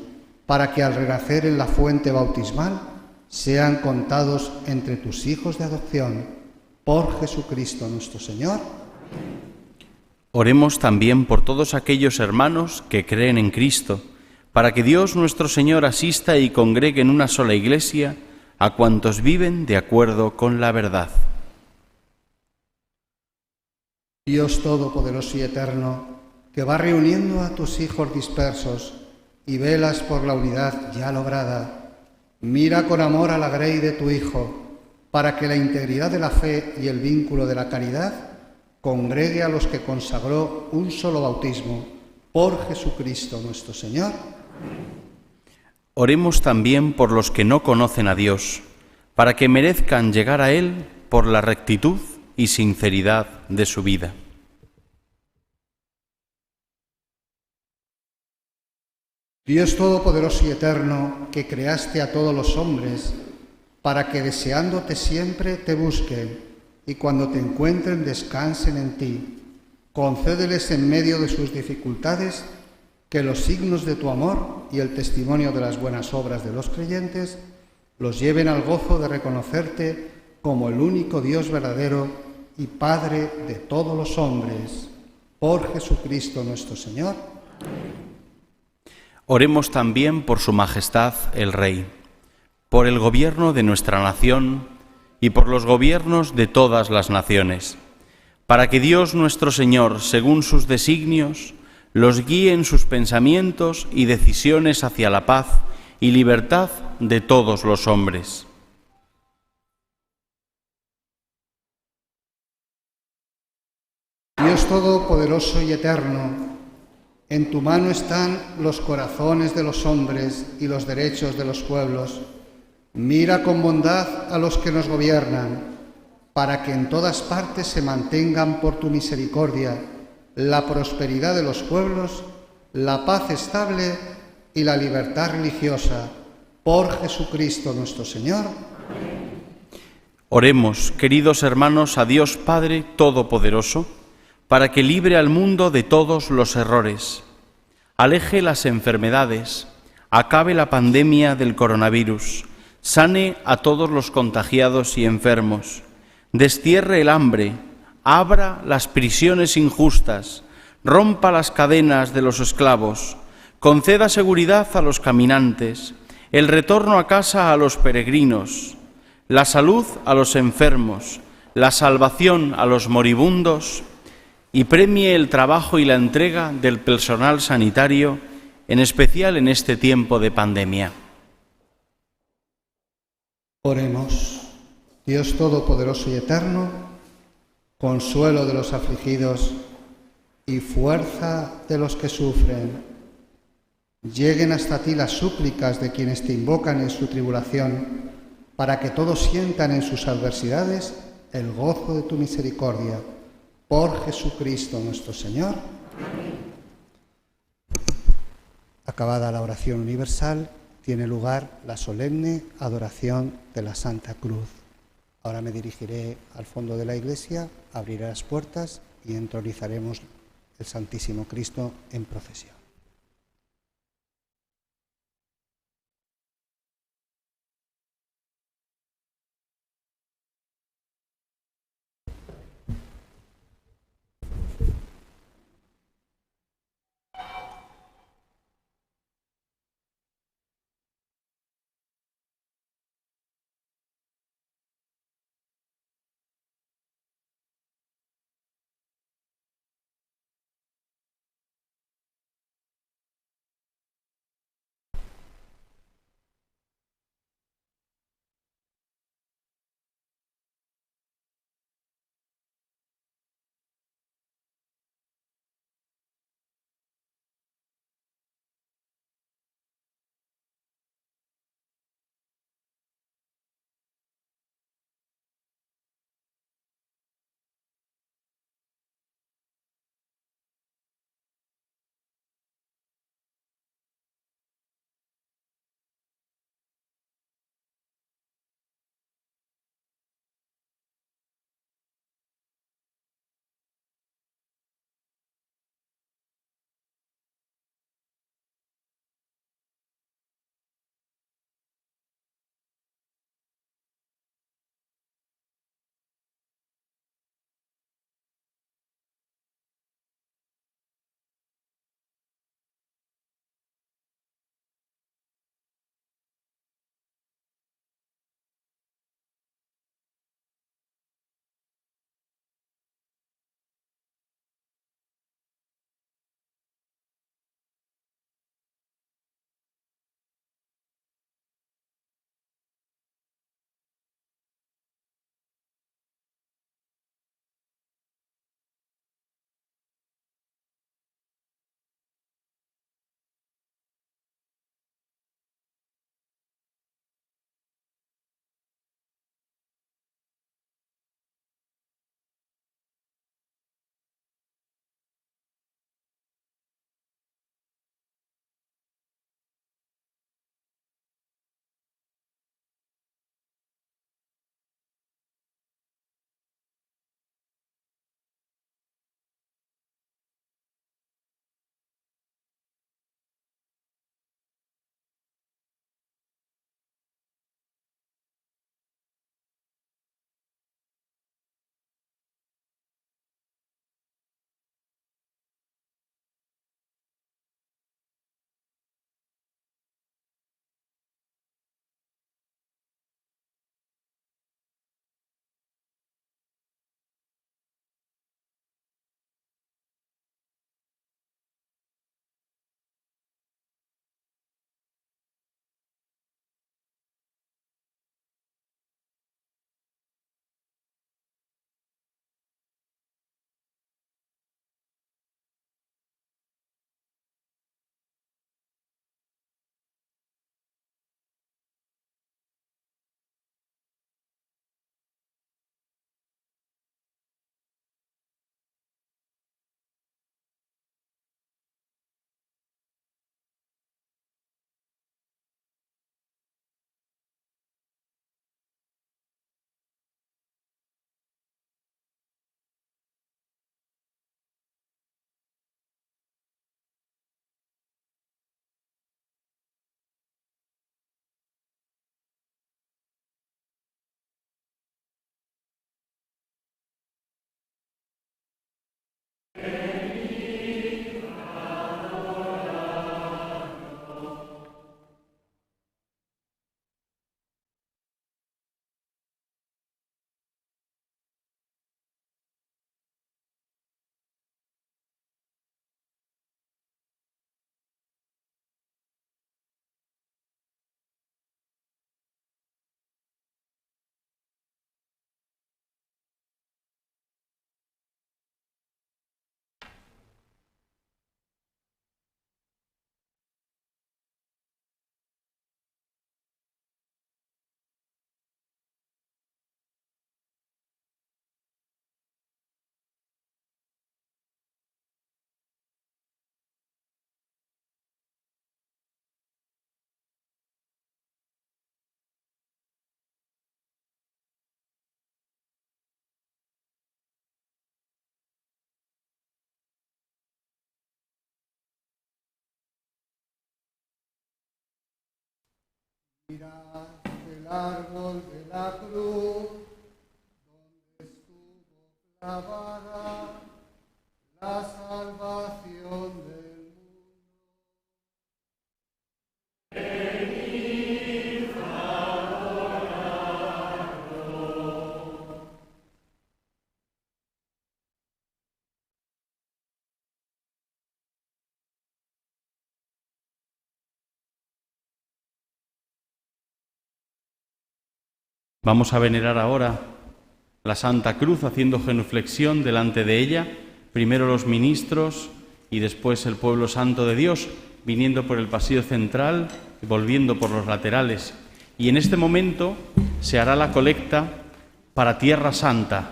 Speaker 3: para que al renacer en la fuente bautismal sean contados entre tus hijos de adopción. Por Jesucristo nuestro Señor.
Speaker 1: Oremos también por todos aquellos hermanos que creen en Cristo, para que Dios nuestro Señor asista y congregue en una sola Iglesia a cuantos viven de acuerdo con la verdad.
Speaker 3: Dios Todopoderoso y Eterno, que va reuniendo a tus hijos dispersos y velas por la unidad ya lograda, mira con amor a la grey de tu Hijo, para que la integridad de la fe y el vínculo de la caridad congregue a los que consagró un solo bautismo, por Jesucristo nuestro Señor.
Speaker 1: Oremos también por los que no conocen a Dios, para que merezcan llegar a Él por la rectitud y sinceridad de su vida.
Speaker 3: Dios Todopoderoso y Eterno, que creaste a todos los hombres, para que deseándote siempre te busquen y cuando te encuentren descansen en ti, concédeles en medio de sus dificultades que los signos de tu amor y el testimonio de las buenas obras de los creyentes los lleven al gozo de reconocerte como el único Dios verdadero y Padre de todos los hombres. Por Jesucristo nuestro Señor.
Speaker 1: Oremos también por su majestad el Rey, por el gobierno de nuestra nación y por los gobiernos de todas las naciones, para que Dios nuestro Señor, según sus designios, los guíe en sus pensamientos y decisiones hacia la paz y libertad de todos los hombres.
Speaker 3: Dios Todopoderoso y Eterno, en tu mano están los corazones de los hombres y los derechos de los pueblos. Mira con bondad a los que nos gobiernan, para que en todas partes se mantengan por tu misericordia la prosperidad de los pueblos, la paz estable y la libertad religiosa. Por Jesucristo nuestro Señor.
Speaker 1: Oremos, queridos hermanos, a Dios Padre Todopoderoso, para que libre al mundo de todos los errores, aleje las enfermedades, acabe la pandemia del coronavirus, sane a todos los contagiados y enfermos, destierre el hambre, abra las prisiones injustas, rompa las cadenas de los esclavos, conceda seguridad a los caminantes, el retorno a casa a los peregrinos, la salud a los enfermos, la salvación a los moribundos, y premie el trabajo y la entrega del personal sanitario, en especial en este tiempo de pandemia.
Speaker 3: Oremos. Dios Todopoderoso y Eterno, consuelo de los afligidos y fuerza de los que sufren, lleguen hasta ti las súplicas de quienes te invocan en su tribulación, para que todos sientan en sus adversidades el gozo de tu misericordia. Por Jesucristo nuestro Señor. Acabada la oración universal, tiene lugar la solemne adoración de la Santa Cruz. Ahora me dirigiré al fondo de la iglesia, abriré las puertas y entronizaremos el Santísimo Cristo en procesión. Mirad el árbol de la cruz, donde estuvo clavada la salvación del mundo. Venid a adorarlo.
Speaker 1: Vamos a venerar ahora la Santa Cruz haciendo genuflexión delante de ella, primero los ministros y después el pueblo santo de Dios, viniendo por el pasillo central y volviendo por los laterales. Y en este momento se hará la colecta para Tierra Santa.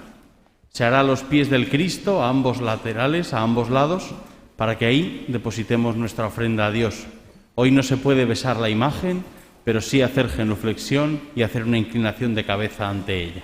Speaker 1: Se hará a los pies del Cristo, a ambos laterales, a ambos lados, para que ahí depositemos nuestra ofrenda a Dios. Hoy no se puede besar la imagen, pero sí hacer genuflexión y hacer una inclinación de cabeza ante ella.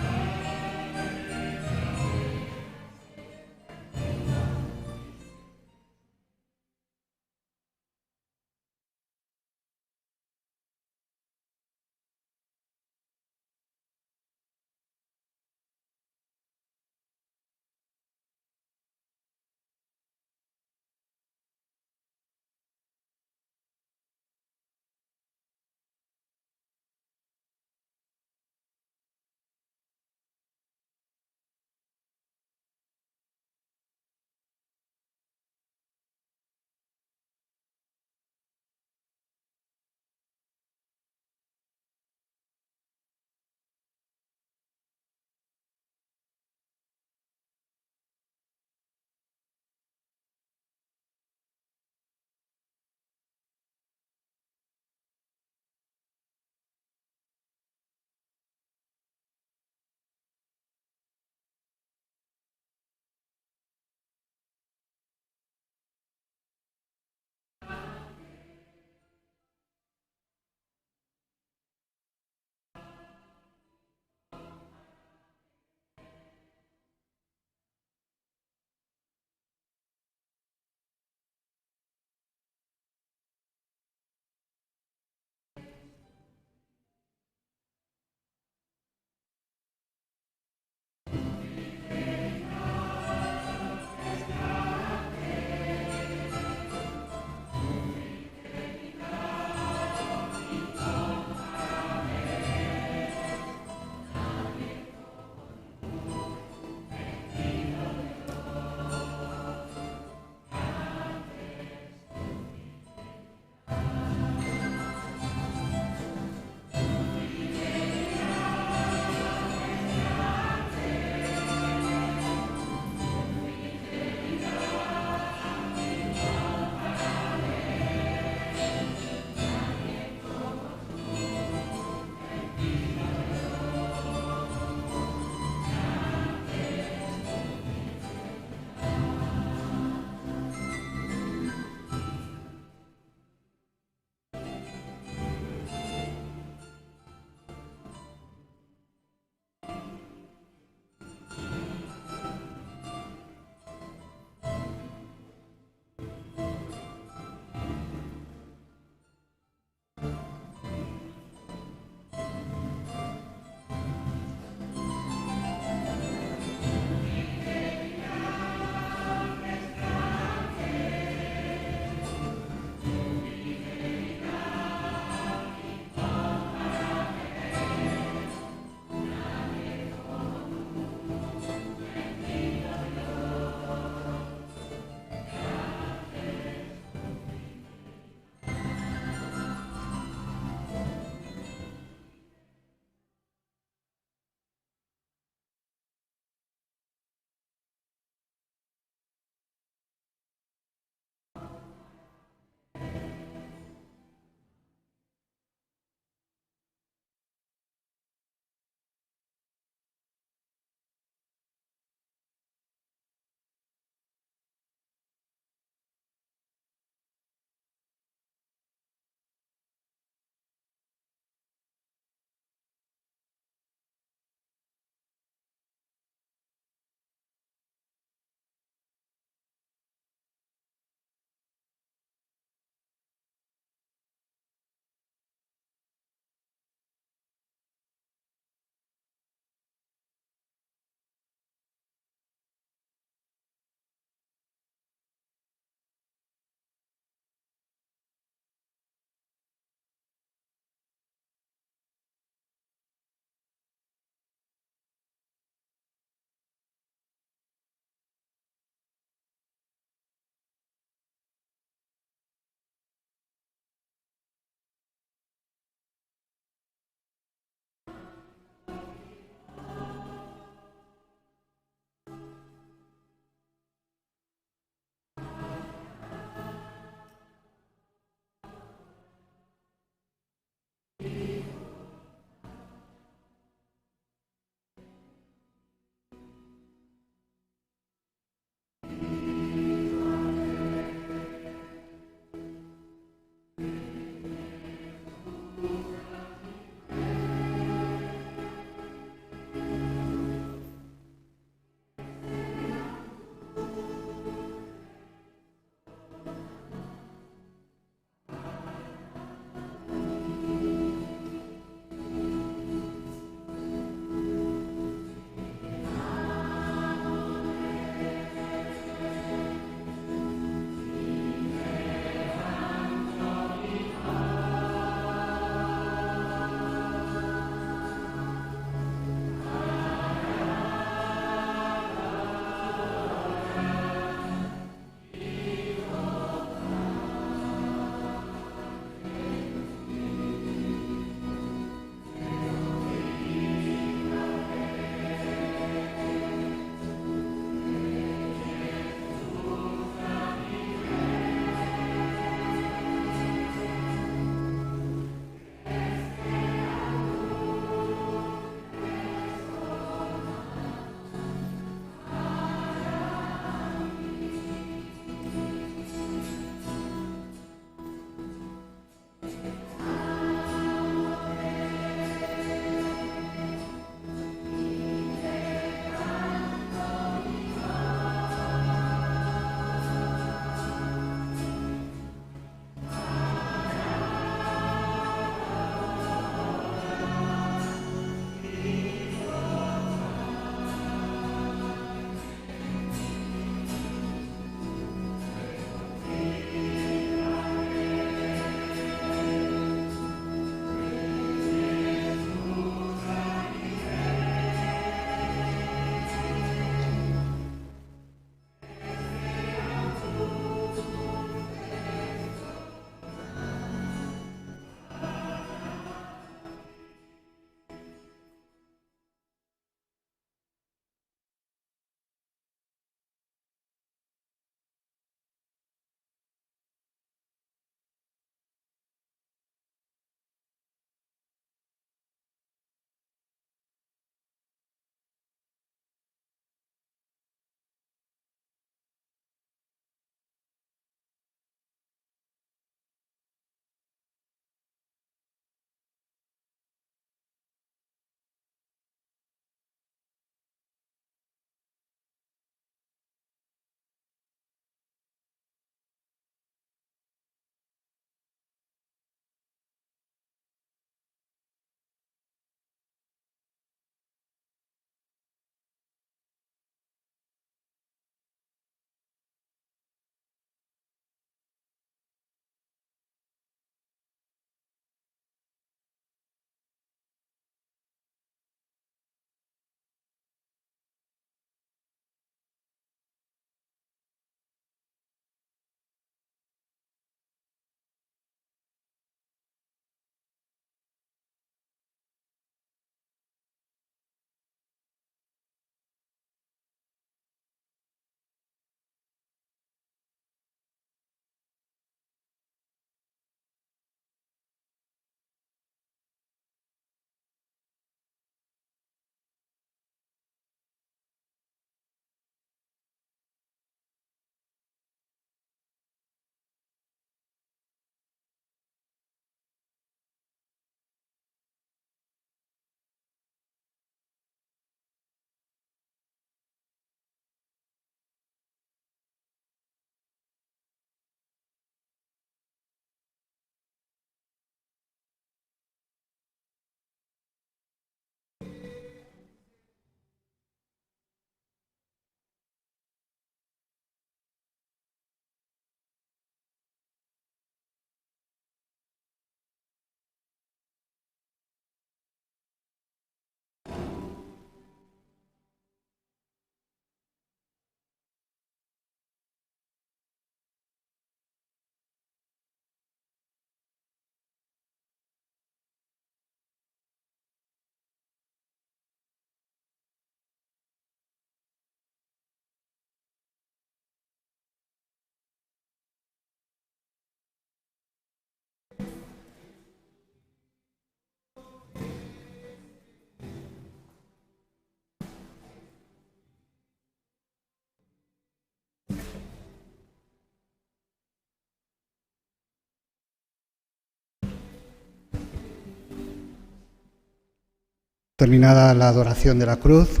Speaker 3: Terminada la adoración de la cruz,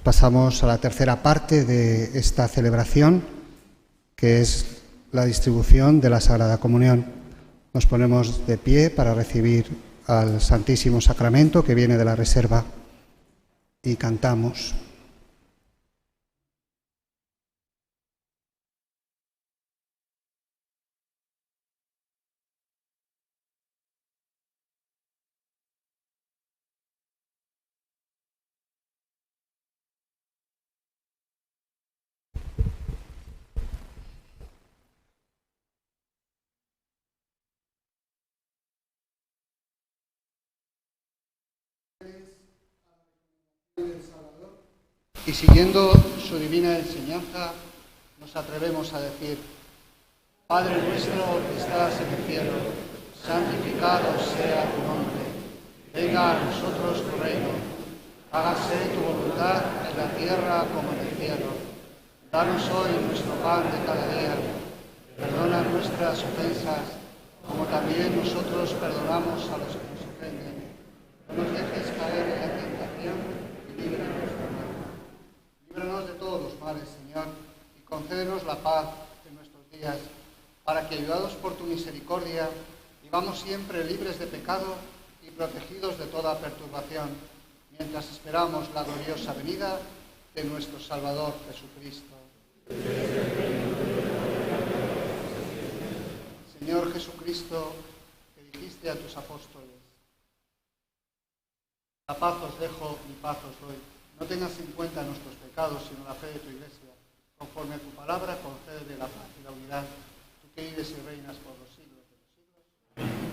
Speaker 3: pasamos a la tercera parte de esta celebración, que es la distribución de la Sagrada Comunión. Nos ponemos de pie para recibir al Santísimo Sacramento que viene de la reserva y cantamos. Y siguiendo su divina enseñanza, nos atrevemos a decir: Padre nuestro que estás en el cielo, santificado sea tu nombre. Venga a nosotros tu reino. Hágase tu voluntad en la tierra como en el cielo. Danos hoy nuestro pan de cada día. Perdona nuestras ofensas, como también nosotros perdonamos a los que nos ofenden. No nos dejes caer en la tentación y líbranos del mal. Líbranos de todos los males, Señor, y concédenos la paz en nuestros días, para que, ayudados por tu misericordia, vivamos siempre libres de pecado y protegidos de toda perturbación, mientras esperamos la gloriosa venida de nuestro Salvador Jesucristo. Señor Jesucristo, que dijiste a tus apóstoles: la paz os dejo, mi paz os doy. No tengas en cuenta nuestros pecados, sino la fe de tu Iglesia. Conforme a tu palabra, concédele la paz y la unidad, tú que vives y reinas por los siglos de los siglos. Amén.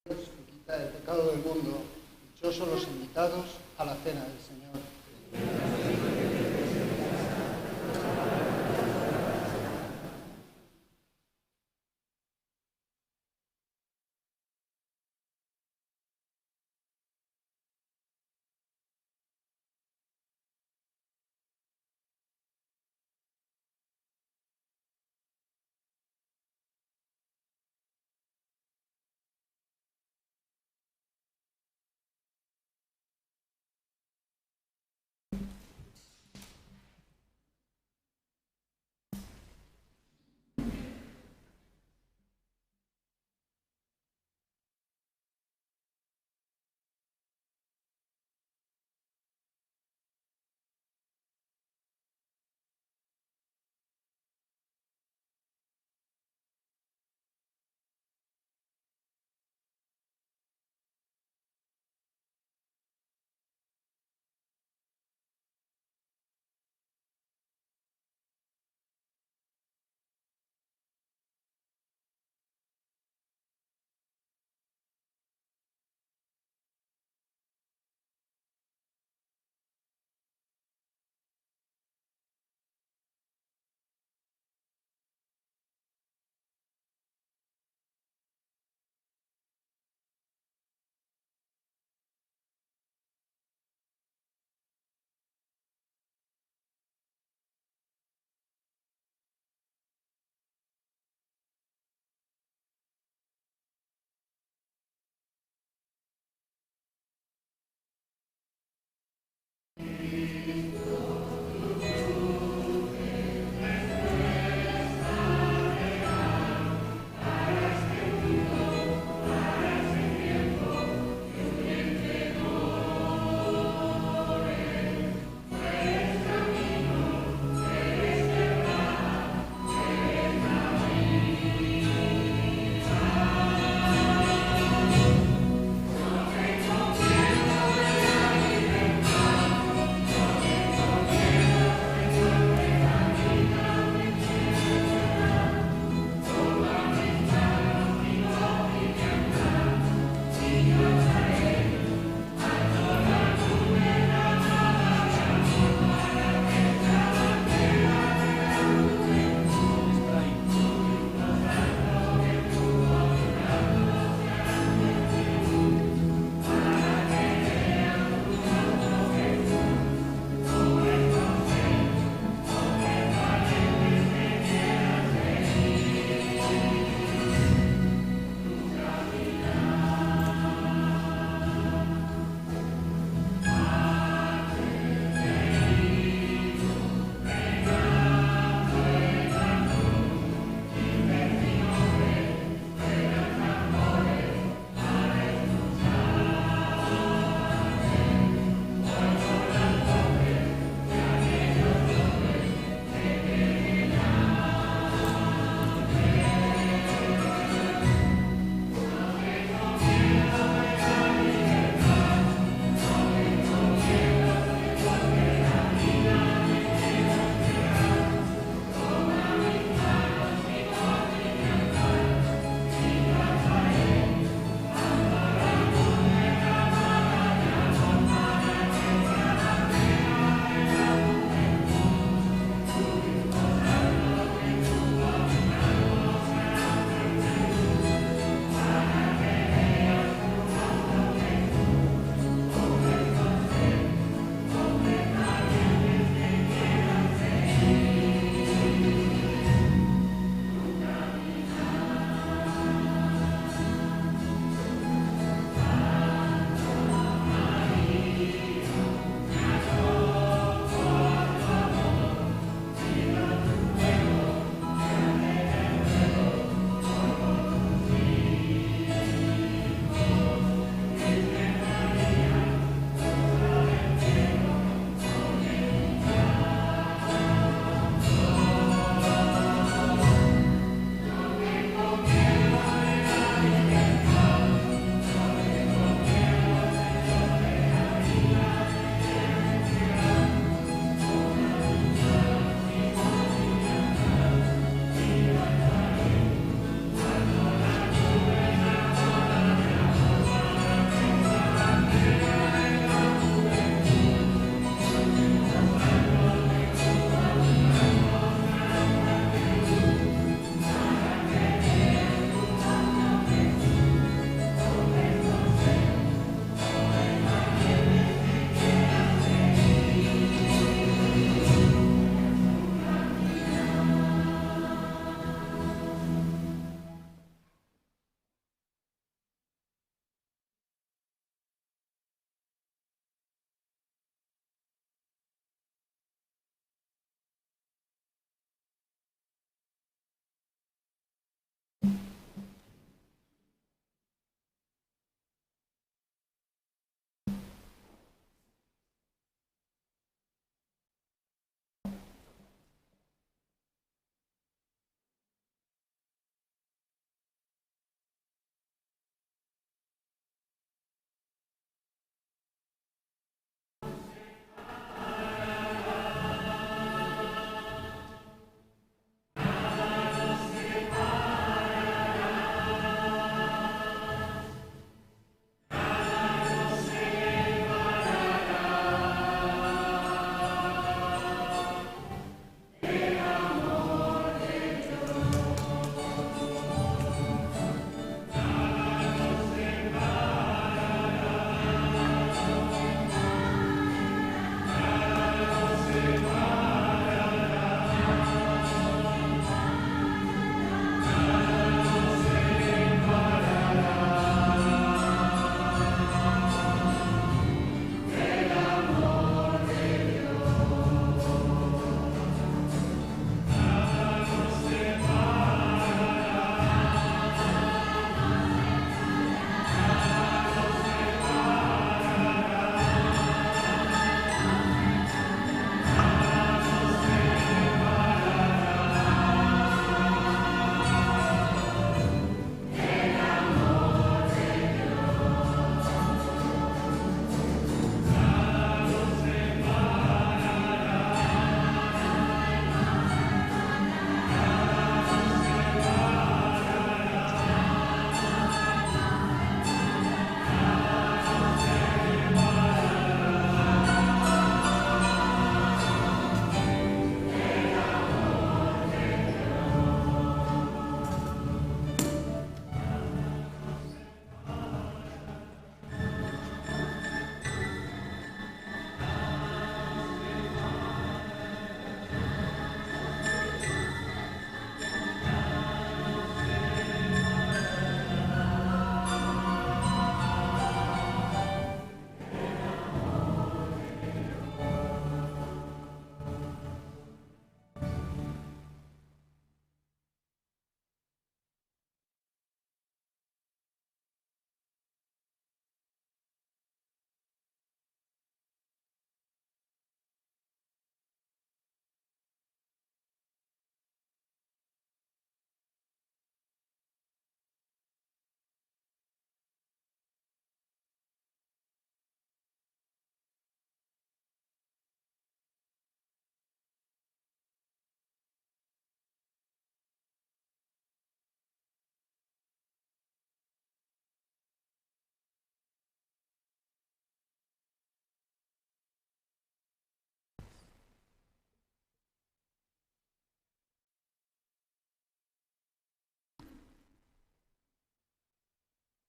Speaker 3: Que quita el pecado del mundo, dichosos los invitados a la cena del Señor.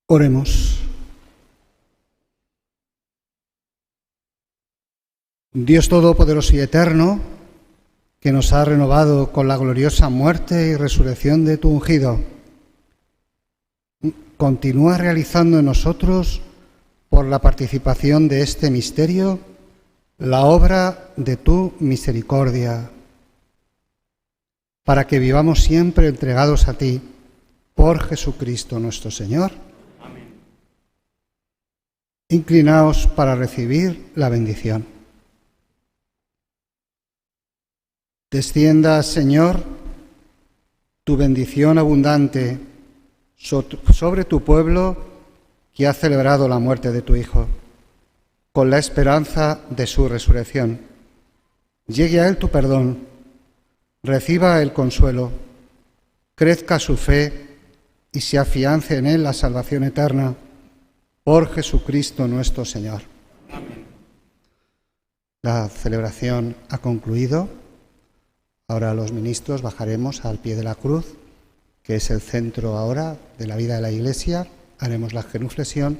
Speaker 3: Oremos. Dios Todopoderoso y Eterno, que nos ha renovado con la gloriosa muerte y resurrección de tu ungido, continúa realizando en nosotros, por la participación de este misterio, la obra de tu misericordia, para que vivamos siempre entregados a ti, por Jesucristo nuestro Señor. Amén. Inclinaos para recibir la bendición. Descienda, Señor, tu bendición abundante sobre tu pueblo que ha celebrado la muerte de tu Hijo, con la esperanza de su resurrección. Llegue a él tu perdón, reciba el consuelo, crezca su fe y se afiance en él la salvación eterna, por Jesucristo nuestro Señor. Amén. La celebración ha concluido. Ahora los ministros bajaremos al pie de la cruz, que es el centro ahora de la vida de la Iglesia. Haremos la genuflexión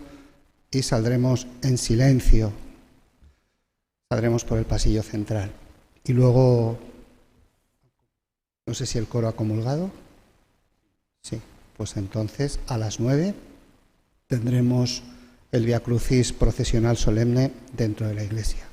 Speaker 3: y saldremos en silencio. Saldremos por el pasillo central. Y luego, no sé si el coro ha comulgado. Sí, pues entonces a las 9 tendremos el Vía Crucis procesional solemne dentro de la Iglesia.